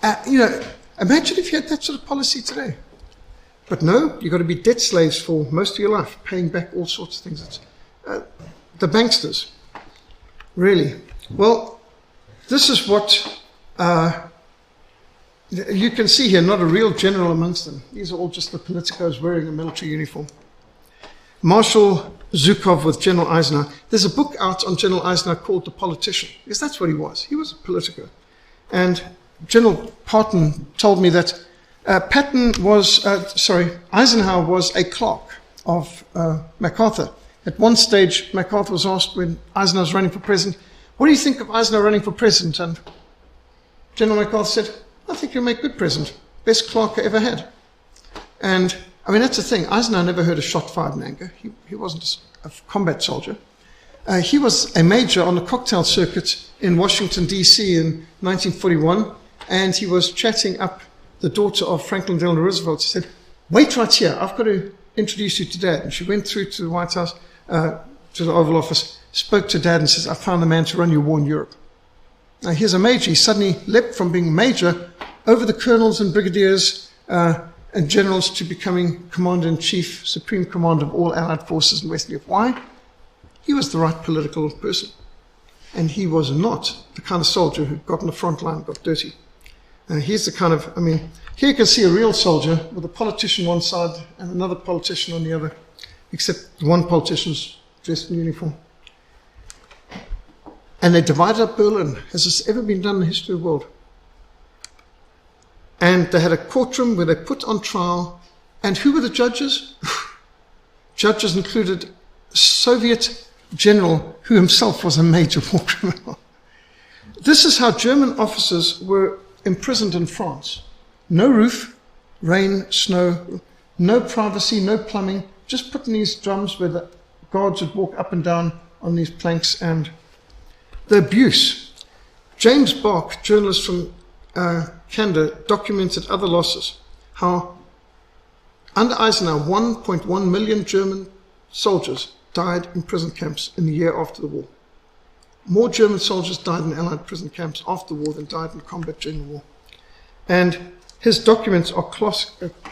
Imagine if you had that sort of policy today. But no, you've got to be debt slaves for most of your life, paying back all sorts of things. It's, the banksters, really. Well, this is what you can see here, not a real general amongst them. These are all just the politicos wearing a military uniform. Marshal Zhukov with General Eisenhower. There's a book out on General Eisenhower called The Politician, because that's what he was. He was a politico. And General Patton told me that Eisenhower was a clerk of MacArthur. At one stage, MacArthur was asked when Eisenhower was running for president, "What do you think of Eisenhower running for president?" And General MacArthur said, "I think he'll make good president. Best clerk I ever had." And I mean, that's the thing. Eisenhower never heard a shot fired in anger. He wasn't a combat soldier. He was a major on the cocktail circuit in Washington, D.C. in 1941, and he was chatting up the daughter of Franklin Delano Roosevelt. She said, "Wait right here. I've got to introduce you to Dad." And she went through to the White House, to the Oval Office, spoke to Dad and says, "I found the man to run your war in Europe." Now, here's a major. He suddenly leapt from being major over the colonels and brigadiers and generals to becoming commander-in-chief, supreme commander of all Allied forces in Western Europe. Why? He was the right political person. And he was not the kind of soldier who got on the front line and got dirty. Here's the kind of, I mean, here you can see a real soldier with a politician on one side and another politician on the other, except one politician's dressed in uniform. And they divided up Berlin. Has this ever been done in the history of the world? And they had a courtroom where they put on trial. And who were the judges? Judges included a Soviet general who himself was a major war criminal. This is how German officers were imprisoned in France. No roof, rain, snow, no privacy, no plumbing, just put in these drums where the guards would walk up and down on these planks, and the abuse. James Bark, journalist from Canada, documented other losses, how under Eisenhower 1.1 million German soldiers died in prison camps in the year after the war. More German soldiers died in Allied prison camps after the war than died in combat during the war. And his documents are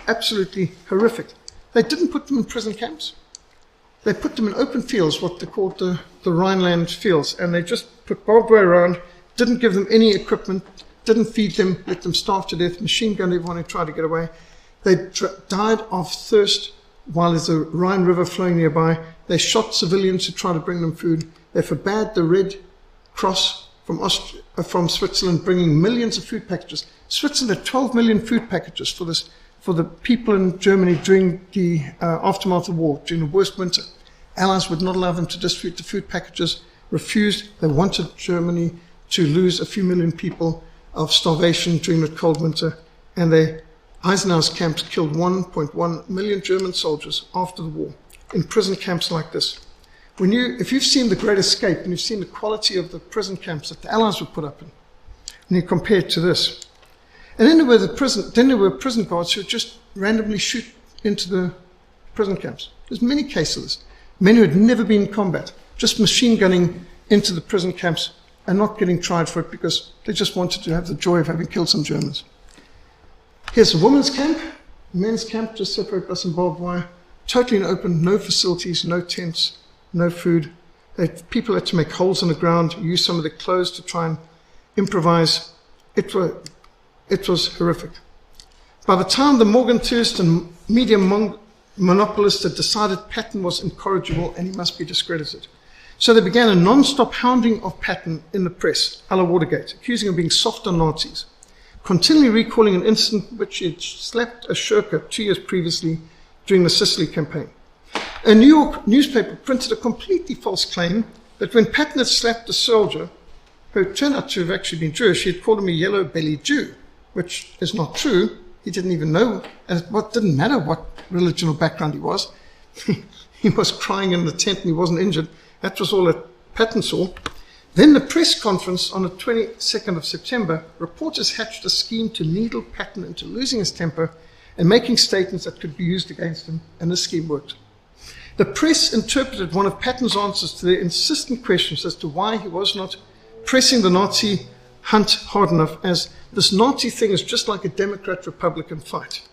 absolutely horrific. They didn't put them in prison camps. They put them in open fields, what they called the Rhineland fields, and they just put barbed wire around, didn't give them any equipment, didn't feed them, let them starve to death, machine gunned everyone who tried to get away. They died of thirst while there's a Rhine River flowing nearby. They shot civilians who tried to bring them food. They forbade the Red Cross from Switzerland bringing millions of food packages. Switzerland had 12 million food packages for the people in Germany during the aftermath of the war, during the worst winter. Allies would not allow them to distribute the food packages, refused. They wanted Germany to lose a few million people. of starvation during the cold winter, and Eisenhower's camps killed 1.1 million German soldiers after the war in prison camps like this. If you've seen The Great Escape and you've seen the quality of the prison camps that the Allies were put up in, and you compare it to this, and then there were prison guards who would just randomly shoot into the prison camps. There's many cases of this. Men who had never been in combat, just machine gunning into the prison camps and not getting tried for it because they just wanted to have the joy of having killed some Germans. Here's a women's camp, a men's camp, just separated by some barbed wire, totally open, no facilities, no tents, no food. People had to make holes in the ground, use some of their clothes to try and improvise. It was horrific. By the time the Morgenthau and media monopolists had decided Patton was incorrigible and he must be discredited. So they began a non-stop hounding of Patton in the press, a la Watergate, accusing him of being soft on Nazis, continually recalling an incident in which he had slapped a shirker 2 years previously during the Sicily campaign. A New York newspaper printed a completely false claim that when Patton had slapped a soldier, who turned out to have actually been Jewish, he had called him a yellow-bellied Jew, which is not true. He didn't even know, and it didn't matter what religion or background he was. He was crying in the tent and he wasn't injured. That was all that Patton saw. Then the press conference on the 22nd of September, reporters hatched a scheme to needle Patton into losing his temper and making statements that could be used against him, and the scheme worked. The press interpreted one of Patton's answers to their insistent questions as to why he was not pressing the Nazi hunt hard enough as this Nazi thing is just like a Democrat-Republican fight.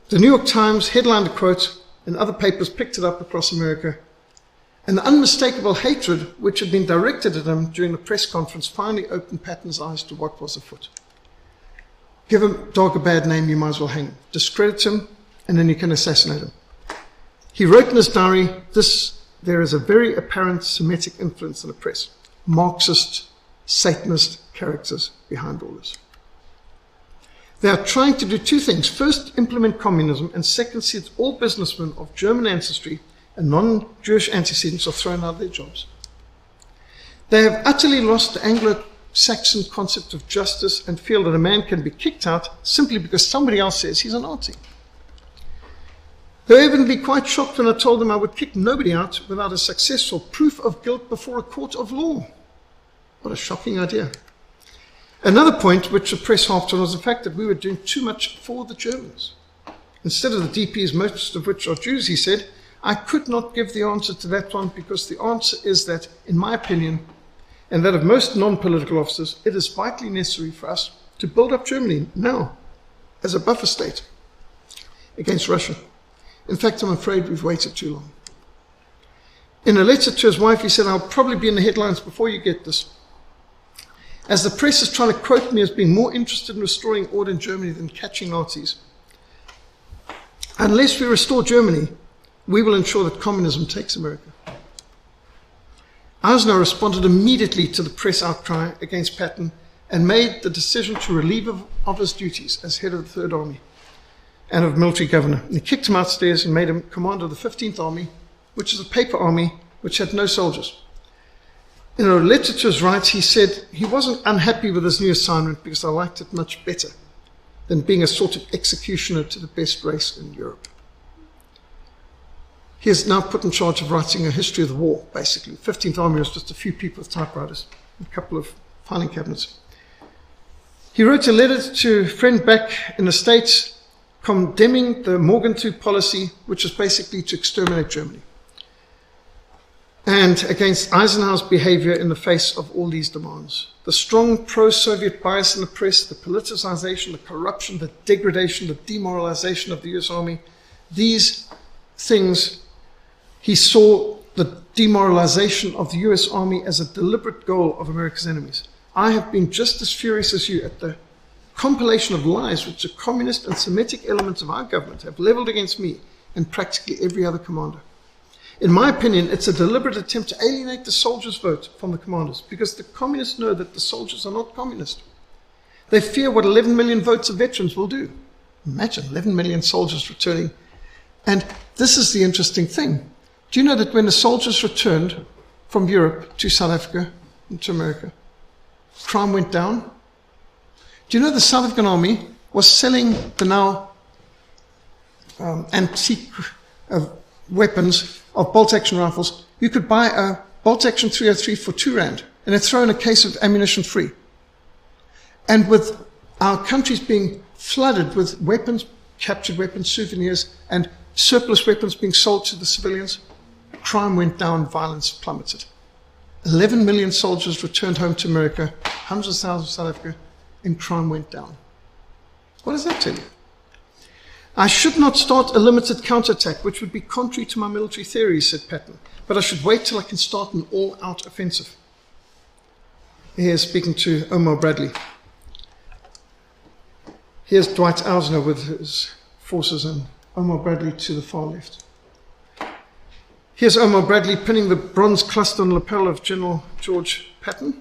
The New York Times headlined the quote, and other papers picked it up across America. And the unmistakable hatred which had been directed at him during the press conference finally opened Patton's eyes to what was afoot. Give a dog a bad name, you might as well hang him. Discredit him, and then you can assassinate him. He wrote in his diary, there is a very apparent Semitic influence in the press. Marxist, Satanist characters behind all this. They are trying to do two things. First, implement communism, and second, see that all businessmen of German ancestry and non-Jewish antecedents are thrown out of their jobs. They have utterly lost the Anglo-Saxon concept of justice and feel that a man can be kicked out simply because somebody else says he's a Nazi. They were evidently quite shocked when I told them I would kick nobody out without a successful proof of guilt before a court of law. What a shocking idea. Another point which the press harped on was the fact that we were doing too much for the Germans. Instead of the DPs, most of which are Jews, he said, I could not give the answer to that one because the answer is that, in my opinion, and that of most non-political officers, it is vitally necessary for us to build up Germany now as a buffer state against Russia. In fact, I'm afraid we've waited too long. In a letter to his wife, he said, I'll probably be in the headlines before you get this. As the press is trying to quote me as being more interested in restoring order in Germany than catching Nazis. Unless we restore Germany, we will ensure that communism takes America. Eisenhower responded immediately to the press outcry against Patton and made the decision to relieve him of his duties as head of the Third Army and of military governor. And he kicked him outstairs and made him commander of the 15th Army, which is a paper army which had no soldiers. In a letter to his rights, he said he wasn't unhappy with his new assignment because I liked it much better than being a sort of executioner to the best race in Europe. He is now put in charge of writing a history of the war, basically. 15th Army was just a few people with typewriters, a couple of filing cabinets. He wrote a letter to a friend back in the States condemning the Morgenthau policy, which is basically to exterminate Germany, and against Eisenhower's behavior in the face of all these demands. The strong pro-Soviet bias in the press, the politicization, the corruption, the degradation, the demoralization of the US Army, these things, he saw the demoralization of the US Army as a deliberate goal of America's enemies. I have been just as furious as you at the compilation of lies which the communist and Semitic elements of our government have leveled against me and practically every other commander. In my opinion, it's a deliberate attempt to alienate the soldiers' vote from the commanders, because the communists know that the soldiers are not communist. They fear what 11 million votes of veterans will do. Imagine 11 million soldiers returning. And this is the interesting thing. Do you know that when the soldiers returned from Europe to South Africa and to America, crime went down Do you know the South African Army was selling the now antique weapons of bolt-action rifles? You could buy a bolt-action 303 for R2, and they'd throw in a case of ammunition free. And with our countries being flooded with weapons, captured weapons, souvenirs, and surplus weapons being sold to the civilians, crime went down, violence plummeted. 11 million soldiers returned home to America, hundreds of thousands of South Africa, and crime went down. What does that tell you? I should not start a limited counterattack, which would be contrary to my military theories, said Patton, but I should wait till I can start an all-out offensive. Here's speaking to Omar Bradley. Here's Dwight Eisenhower with his forces and Omar Bradley to the far left. Here's Omar Bradley pinning the bronze cluster on the lapel of General George Patton.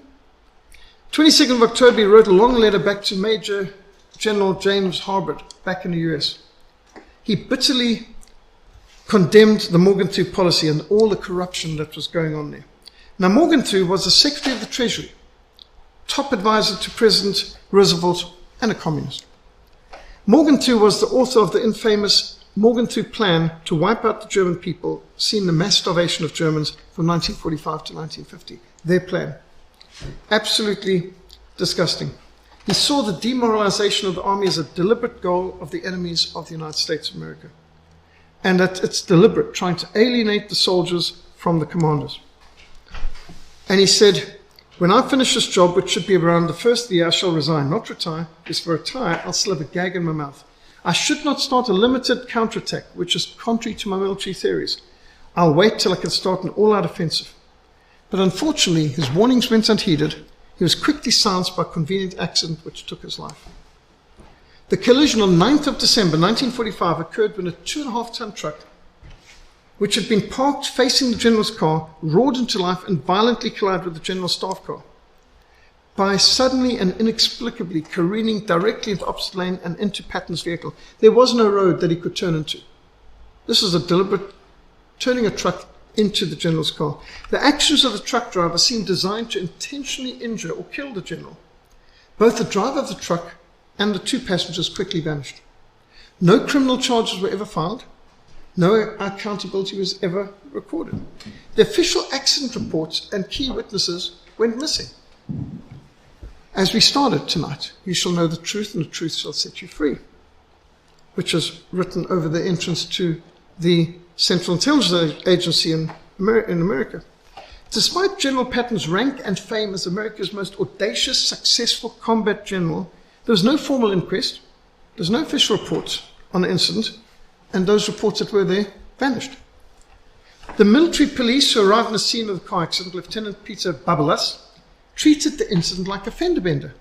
22nd of October, he wrote a long letter back to Major General James Harbord back in the US. He bitterly condemned the Morgenthau policy and all the corruption that was going on there. Now, Morgenthau was the Secretary of the Treasury, top advisor to President Roosevelt, and a communist. Morgenthau was the author of the infamous Morgenthau Plan to wipe out the German people, seen the mass starvation of Germans from 1945 to 1950. Their plan. Absolutely disgusting. He saw the demoralization of the army as a deliberate goal of the enemies of the United States of America. And that it's deliberate, trying to alienate the soldiers from the commanders. And he said, when I finish this job, which should be around the first of the year, I shall resign, not retire, because if I retire, I'll still have a gag in my mouth. I should not start a limited counterattack, which is contrary to my military theories. I'll wait till I can start an all-out offensive. But unfortunately, his warnings went unheeded. He was quickly silenced by a convenient accident which took his life. The collision on 9th of December 1945 occurred when a 2.5-ton truck, which had been parked facing the general's car, roared into life and violently collided with the general's staff car. By suddenly and inexplicably careening directly into the opposite lane and into Patton's vehicle. There was no road that he could turn into. This was a deliberate turning a truck into the general's car. The actions of the truck driver seemed designed to intentionally injure or kill the general. Both the driver of the truck and the two passengers quickly vanished. No criminal charges were ever filed. No accountability was ever recorded. The official accident reports and key witnesses went missing. As we started tonight, you shall know the truth, and the truth shall set you free, which is written over the entrance to the Central Intelligence Agency in America. Despite General Patton's rank and fame as America's most audacious, successful combat general, there was no formal inquest, there's no official reports on the incident, and those reports that were there vanished. The military police who arrived on the scene of the car accident, Lieutenant Peter Babelas, treated the incident like a fender bender.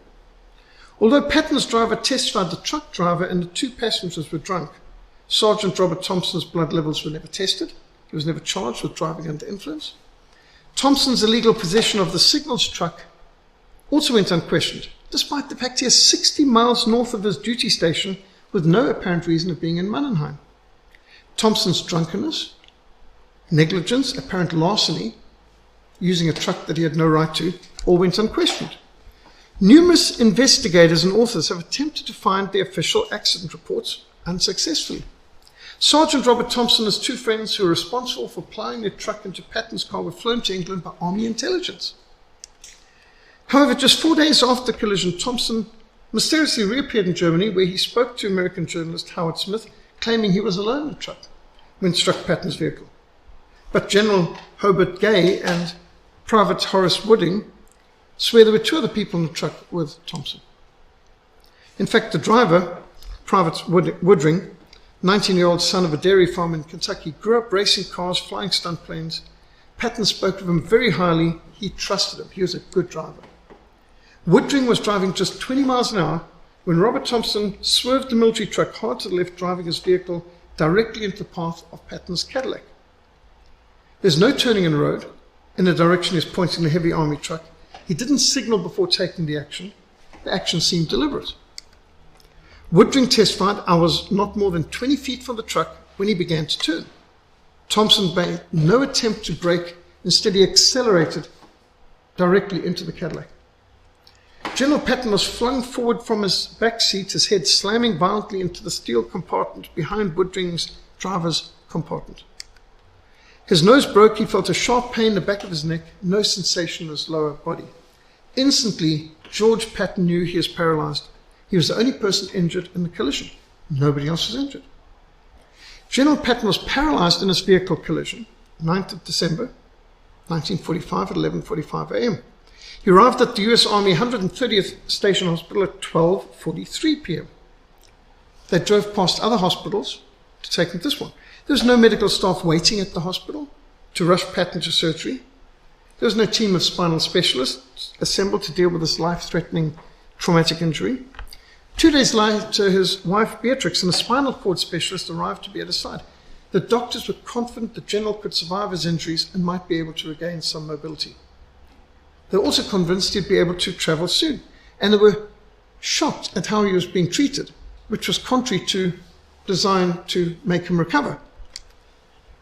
Although Patton's driver testified the truck driver and the two passengers were drunk, Sergeant Robert Thompson's blood levels were never tested. He was never charged with driving under influence. Thompson's illegal possession of the signals truck also went unquestioned, despite the fact he is 60 miles north of his duty station with no apparent reason of being in Mannheim. Thompson's drunkenness, negligence, apparent larceny, using a truck that he had no right to, all went unquestioned. Numerous investigators and authors have attempted to find the official accident reports unsuccessfully. Sergeant Robert Thompson and his two friends who were responsible for plying their truck into Patton's car were flown to England by Army intelligence. However, just 4 days after the collision, Thompson mysteriously reappeared in Germany, where he spoke to American journalist Howard Smith, claiming he was alone in the truck when it struck Patton's vehicle. But General Hobart Gay and Private Horace Woodring swear there were two other people in the truck with Thompson. In fact, the driver, Private Woodring, 19-year-old son of a dairy farm in Kentucky, grew up racing cars, flying stunt planes. Patton spoke of him very highly. He trusted him. He was a good driver. Woodring was driving just 20 miles an hour when Robert Thompson swerved the military truck hard to the left, driving his vehicle directly into the path of Patton's Cadillac. There's no turning in the road in the direction he's pointing the heavy army truck. He didn't signal before taking the action. The action seemed deliberate. Woodring testified, I was not more than 20 feet from the truck when he began to turn. Thompson made no attempt to brake. Instead, he accelerated directly into the Cadillac. General Patton was flung forward from his back seat, his head slamming violently into the steel compartment behind Woodring's driver's compartment. His nose broke, he felt a sharp pain in the back of his neck, no sensation in his lower body. Instantly, George Patton knew he was paralyzed. He was the only person injured in the collision. Nobody else was injured. General Patton was paralyzed in his vehicle collision, 9th of December, 1945 at 11:45 a.m. He arrived at the U.S. Army 130th Station Hospital at 12:43 p.m. They drove past other hospitals to take him to this one. There was no medical staff waiting at the hospital to rush Patton to surgery. There was no team of spinal specialists assembled to deal with this life-threatening traumatic injury. 2 days later, his wife Beatrix and a spinal cord specialist arrived to be at his side. The doctors were confident the general could survive his injuries and might be able to regain some mobility. They were also convinced he'd be able to travel soon, and they were shocked at how he was being treated, which was contrary to design to make him recover.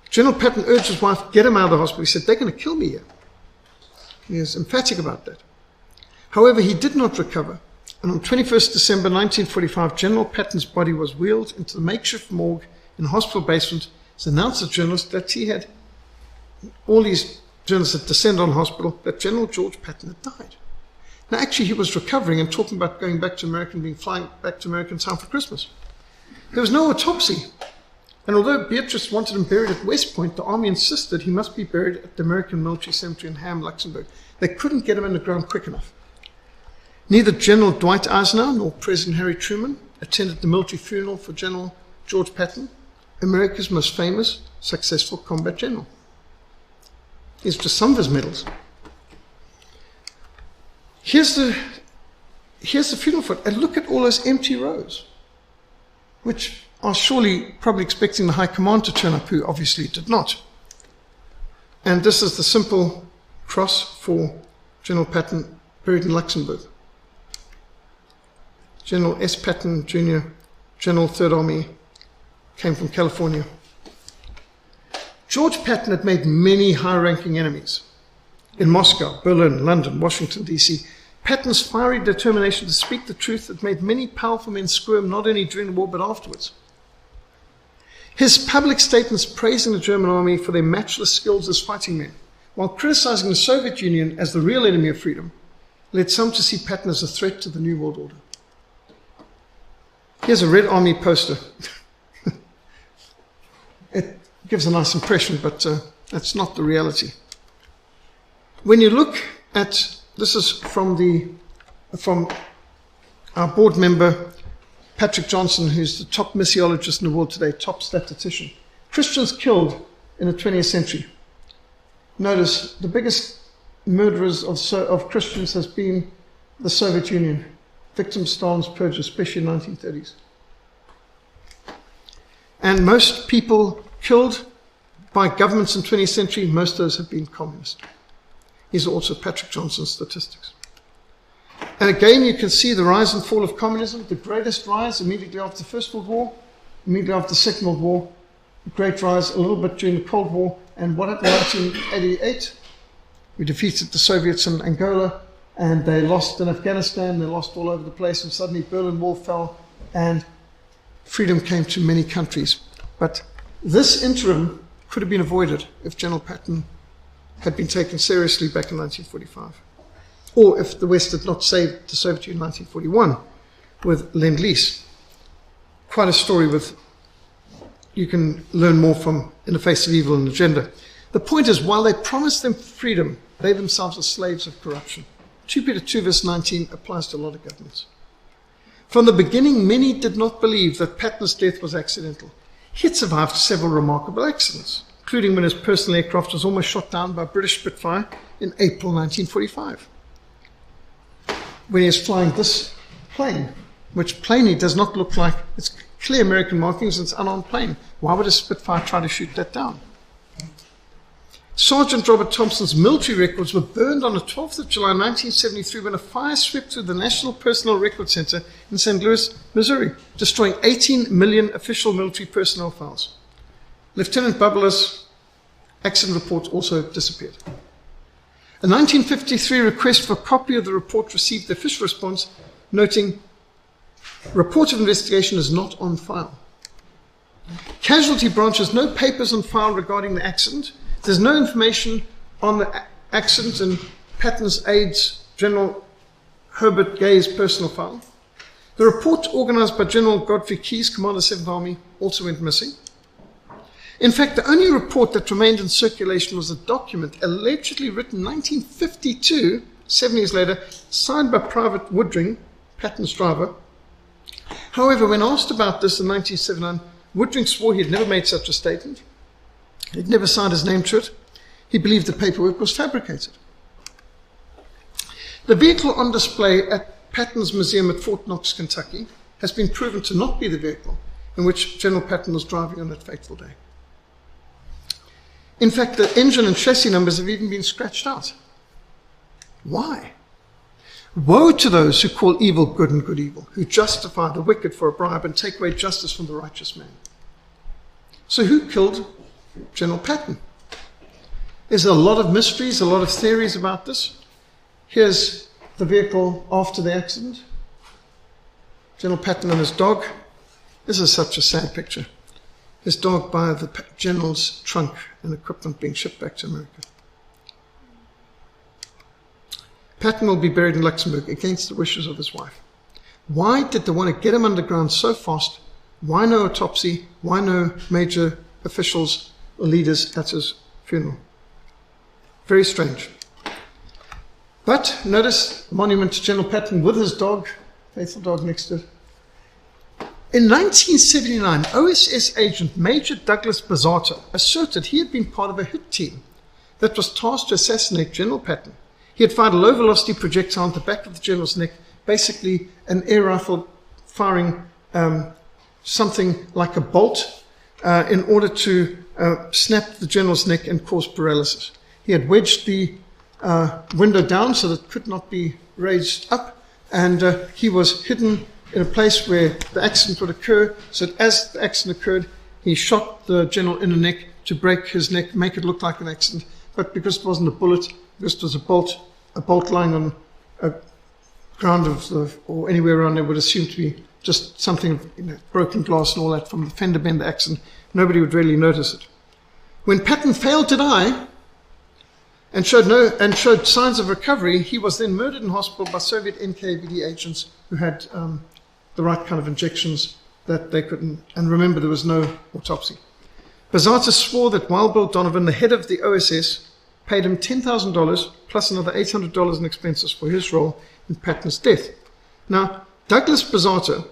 General Patton urged his wife, get him out of the hospital. He said, they're going to kill me here. He was emphatic about that. However, he did not recover, and on 21st December 1945, General Patton's body was wheeled into the makeshift morgue in the hospital basement. It announced to journalists that he had, all these journalists had descended on the hospital, that General George Patton had died. Now, actually, he was recovering and talking about going back to America and being flying back to America in time for Christmas. There was no autopsy. And although Beatrice wanted him buried at West Point, the army insisted he must be buried at the American Military Cemetery in Ham, Luxembourg. They couldn't get him in the ground quick enough. Neither General Dwight Eisenhower nor President Harry Truman attended the military funeral for General George Patton, America's most famous, successful combat general. These are just some of his medals. Here's the funeral for it. And look at all those empty rows, which are surely probably expecting the high command to turn up, who obviously did not. And this is the simple cross for General Patton, buried in Luxembourg. General S. Patton, Jr., General 3rd Army, came from California. George Patton had made many high-ranking enemies in Moscow, Berlin, London, Washington, D.C. Patton's fiery determination to speak the truth had made many powerful men squirm not only during the war but afterwards. His public statements praising the German army for their matchless skills as fighting men, while criticizing the Soviet Union as the real enemy of freedom, led some to see Patton as a threat to the New World Order. Here's a Red Army poster. It gives a nice impression, but that's not the reality. When you look at, this is from our board member, Patrick Johnson, who's the top missiologist in the world today, top statistician. Christians killed in the 20th century. Notice the biggest murderers of Christians has been the Soviet Union. Victims of Stalin's purge, especially in the 1930s. And most people killed by governments in the 20th century, most of those have been communist. These are also Patrick Johnson's statistics. And again, you can see the rise and fall of communism. The greatest rise immediately after the First World War, immediately after the Second World War, the great rise a little bit during the Cold War. And what happened in 1988? We defeated the Soviets in Angola, and they lost in Afghanistan, they lost all over the place, and suddenly Berlin Wall fell, and freedom came to many countries. But this interim could have been avoided if General Patton had been taken seriously back in 1945. Or if the West had not saved the Soviet Union in 1941 with Lend-Lease. Quite a story you can learn more from In the Face of Evil and Agenda. The point is, while they promised them freedom, they themselves are slaves of corruption. 2 Peter 2 verse 19 applies to a lot of governments. From the beginning, many did not believe that Patton's death was accidental. He had survived several remarkable accidents, including when his personal aircraft was almost shot down by a British Spitfire in April 1945. When he was flying this plane, which plainly does not look like, it's clear American markings, it's an unarmed plane. Why would a Spitfire try to shoot that down? Sergeant Robert Thompson's military records were burned on the 12th of July 1973 when a fire swept through the National Personnel Record Center in St. Louis, Missouri, destroying 18 million official military personnel files. Lieutenant Bubler's accident report also disappeared. A 1953 request for a copy of the report received the official response noting, report of investigation is not on file. Casualty branch has no papers on file regarding the accident. There's no information on the accident in Patton's aide's, General Herbert Gay's personal file. The report organized by General Godfrey Keyes, Commander of the 7th Army, also went missing. In fact, the only report that remained in circulation was a document allegedly written in 1952, 7 years later, signed by Private Woodring, Patton's driver. However, when asked about this in 1979, Woodring swore he had never made such a statement. He'd never signed his name to it. He believed the paperwork was fabricated. The vehicle on display at Patton's Museum at Fort Knox, Kentucky, has been proven to not be the vehicle in which General Patton was driving on that fateful day. In fact, the engine and chassis numbers have even been scratched out. Why? Woe to those who call evil good and good evil, who justify the wicked for a bribe and take away justice from the righteous man. So who killed General Patton? There's a lot of mysteries, a lot of theories about this. Here's the vehicle after the accident. General Patton and his dog. This is such a sad picture. His dog by the general's trunk and equipment being shipped back to America. Patton will be buried in Luxembourg against the wishes of his wife. Why did they want to get him underground so fast? Why no autopsy? Why no major officials or leaders at his funeral? Very strange. But notice the monument to General Patton with his dog, faithful dog next to it. In 1979, OSS agent Major Douglas Bazzato asserted he had been part of a hit team that was tasked to assassinate General Patton. He had fired a low-velocity projectile on the back of the general's neck, basically an air rifle firing something like a bolt in order to snap the general's neck and cause paralysis. He had wedged the window down so that it could not be raised up, and he was hidden in a place where the accident would occur, so that as the accident occurred, he shot the general in the neck to break his neck, make it look like an accident. But because it wasn't a bullet, because it was a bolt lying on a ground or anywhere around there, would assume to be just something, broken glass and all that from the fender bender accident, nobody would really notice it. When Patton failed to die and showed signs of recovery, he was then murdered in hospital by Soviet NKVD agents who had the right kind of injections that they couldn't. And remember, there was no autopsy. Bazzato swore that Wild Bill Donovan, the head of the OSS, paid him $10,000 plus another $800 in expenses for his role in Patton's death. Now, Douglas Bazzato,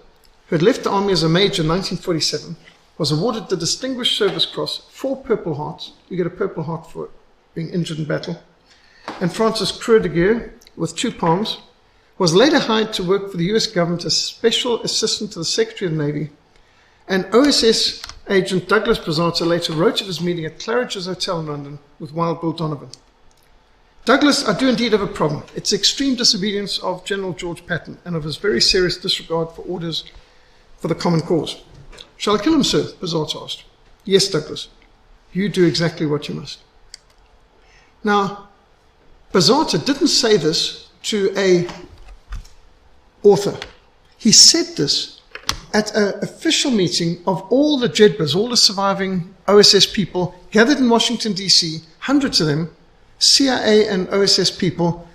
who had left the army as a major in 1947, was awarded the Distinguished Service Cross, 4 Purple Hearts. You get a Purple Heart for being injured in battle. And Francis Croix de Guerre, with 2 palms, was later hired to work for the US government as special assistant to the Secretary of the Navy. And OSS agent Douglas Bazzato later wrote of his meeting at Claridge's Hotel in London with Wild Bill Donovan. Douglas, I do indeed have a problem. It's extreme disobedience of General George Patton and of his very serious disregard for orders for the common cause. Shall I kill him, sir? Bazzato asked. Yes, Douglas. You do exactly what you must. Now, Bazzato didn't say this to a author. He said this at an official meeting of all the JEDBAs, all the surviving OSS people gathered in Washington, D.C., hundreds of them, CIA and OSS people,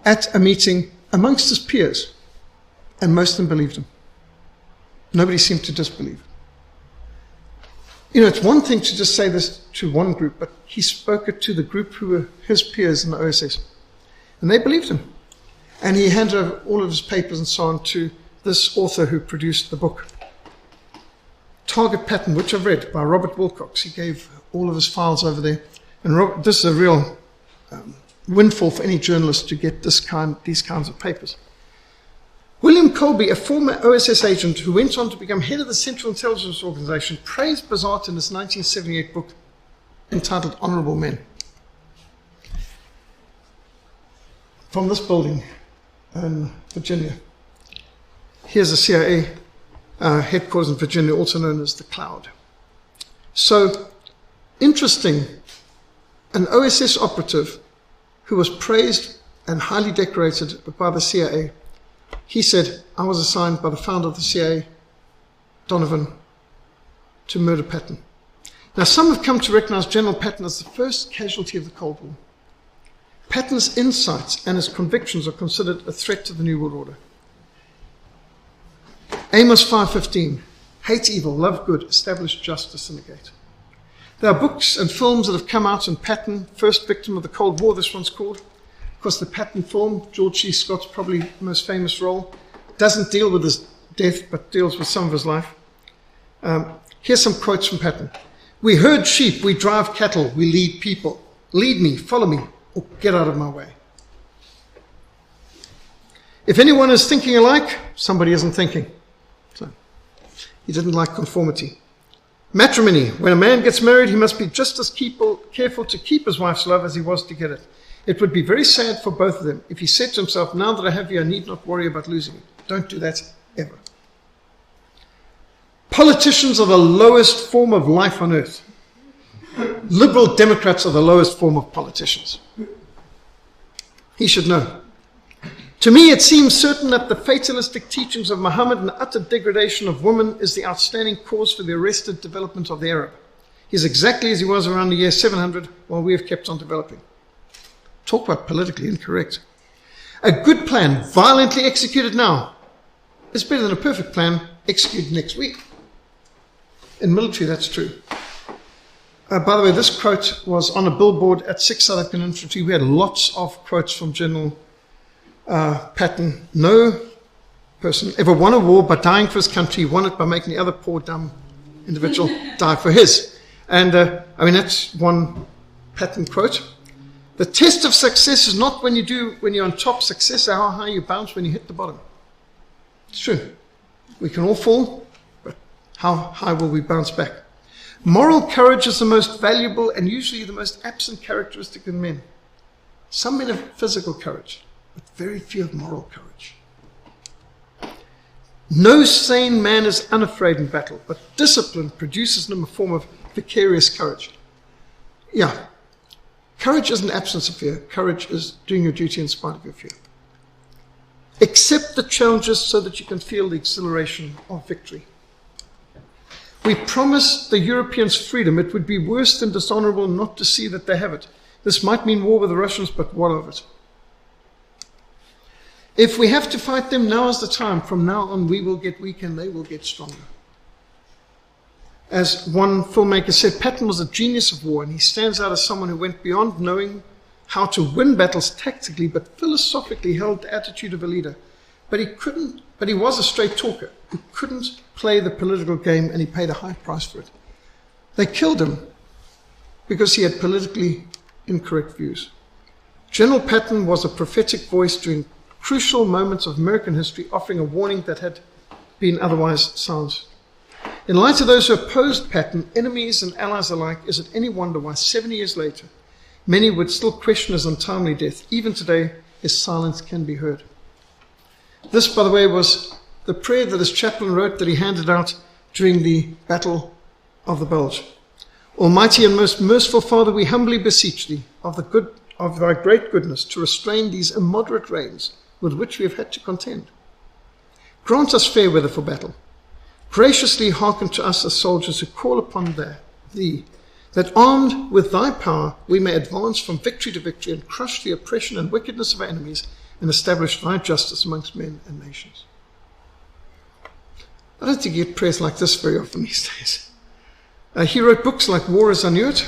at a meeting amongst his peers. And most of them believed him. Nobody seemed to disbelieve. It's one thing to just say this to one group, but he spoke it to the group who were his peers in the OSS. And they believed him. And he handed over all of his papers and so on to this author who produced the book, Target Patton, which I've read, by Robert Wilcox. He gave all of his files over there. And this is a real windfall for any journalist to get these kinds of papers. William Colby, a former OSS agent who went on to become head of the Central Intelligence Organization, praised Bazzato in his 1978 book entitled Honorable Men. From this building in Virginia. Here's the CIA headquarters in Virginia, also known as the Cloud. So, interesting, an OSS operative who was praised and highly decorated by the CIA, he said, I was assigned by the founder of the CIA, Donovan, to murder Patton. Now, some have come to recognize General Patton as the first casualty of the Cold War. Patton's insights and his convictions are considered a threat to the New World Order. Amos 5:15, hate evil, love good, establish justice in the gate. There are books and films that have come out on Patton, first victim of the Cold War, this one's called. Of course, the Patton film, George C. Scott's probably the most famous role, doesn't deal with his death, but deals with some of his life. Here's some quotes from Patton. We herd sheep, we drive cattle, we lead people. Lead me, follow me, or get out of my way. If anyone is thinking alike, somebody isn't thinking. So, he didn't like conformity. Matrimony. When a man gets married, he must be just as careful to keep his wife's love as he was to get it. It would be very sad for both of them if he said to himself, now that I have you, I need not worry about losing you. Don't do that ever. Politicians are the lowest form of life on earth. Liberal Democrats are the lowest form of politicians. He should know. To me, it seems certain that the fatalistic teachings of Muhammad and the utter degradation of women is the outstanding cause for the arrested development of the Arab. He is exactly as he was around the year 700, while we have kept on developing. Talk about politically incorrect. A good plan, violently executed now, is better than a perfect plan executed next week. In military, that's true. By the way, this quote was on a billboard at 6 South African Infantry. We had lots of quotes from General Patton. No person ever won a war by dying for his country. He won it by making the other poor, dumb individual die for his. And that's one Patton quote. The test of success is not when you're on top. Success is how high you bounce when you hit the bottom. It's true. We can all fall, but how high will we bounce back? Moral courage is the most valuable and usually the most absent characteristic in men. Some men have physical courage, but very few have moral courage. No sane man is unafraid in battle, but discipline produces in him a form of vicarious courage. Yeah, courage isn't absence of fear. Courage is doing your duty in spite of your fear. Accept the challenges so that you can feel the exhilaration of victory. We promised the Europeans freedom. It would be worse than dishonorable not to see that they have it. This might mean war with the Russians, but what of it? If we have to fight them, now is the time. From now on, we will get weak and they will get stronger. As one filmmaker said, Patton was a genius of war, and he stands out as someone who went beyond knowing how to win battles tactically, but philosophically held the attitude of a leader. But he was a straight talker who couldn't play the political game, and he paid a high price for it. They killed him because he had politically incorrect views. General Patton was a prophetic voice during crucial moments of American history, offering a warning that had been otherwise silenced. In light of those who opposed Patton, enemies and allies alike, is it any wonder why 70 years later, many would still question his untimely death? Even today, his silence can be heard. This, by the way, was the prayer that his chaplain wrote that he handed out during the Battle of the Bulge. Almighty and most merciful Father, we humbly beseech thee of thy great goodness to restrain these immoderate rains with which we have had to contend. Grant us fair weather for battle. Graciously hearken to us as soldiers who call upon thee, that armed with thy power we may advance from victory to victory and crush the oppression and wickedness of our enemies and establish thy justice amongst men and nations. I don't think you get prayers like this very often these days. He wrote books like War is Unearthed,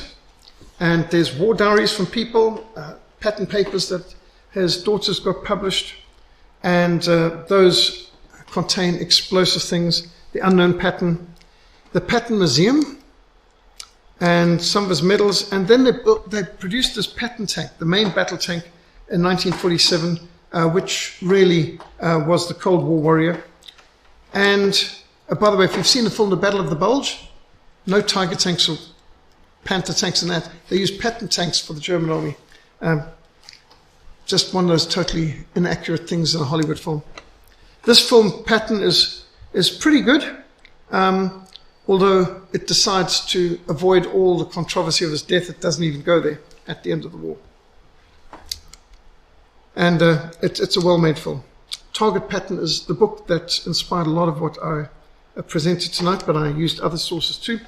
and there's war diaries from people, patent papers that his daughters got published, and those contain explosive things. The Unknown Patton, the Patton Museum, and some of his medals, and then they produced this Patton tank, the main battle tank, in 1947, which really was the Cold War warrior. And by the way, if you've seen the film The Battle of the Bulge, no Tiger tanks or Panther tanks in that. They used Patton tanks for the German army. Just one of those totally inaccurate things in a Hollywood film. This film, Patton, is pretty good, although it decides to avoid all the controversy of his death. It doesn't even go there at the end of the war. And it's a well-made film. Target Pattern is the book that inspired a lot of what I presented tonight, but I used other sources too.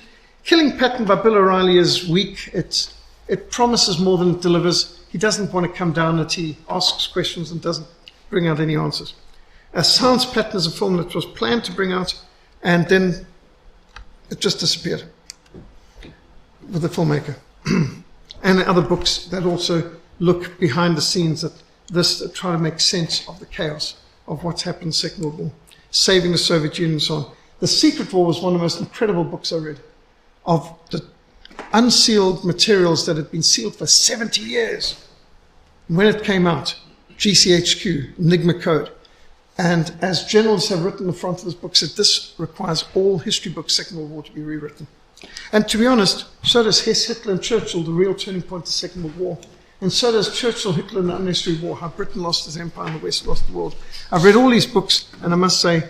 Killing Patton by Bill O'Reilly is weak. It promises more than it delivers. He doesn't want to come down it. He asks questions and doesn't bring out any answers. Silence Patton is a film that was planned to bring out, and then it just disappeared with the filmmaker. And other books that also look behind the scenes at this, that try to make sense of the chaos of what's happened in the Second World War, saving the Soviet Union and so on. The Secret War was one of the most incredible books I read, of the unsealed materials that had been sealed for 70 years. When it came out, GCHQ, Enigma Code. And as generals have written in the front of this book, said this requires all history books, Second World War, to be rewritten. And to be honest, so does Hess, Hitler, and Churchill, the real turning point of the Second World War. And so does Churchill, Hitler, and the Unnecessary War, how Britain lost his empire and the West lost the world. I've read all these books, and I must say,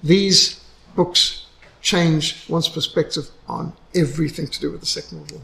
these books change one's perspective on everything to do with the Second World War.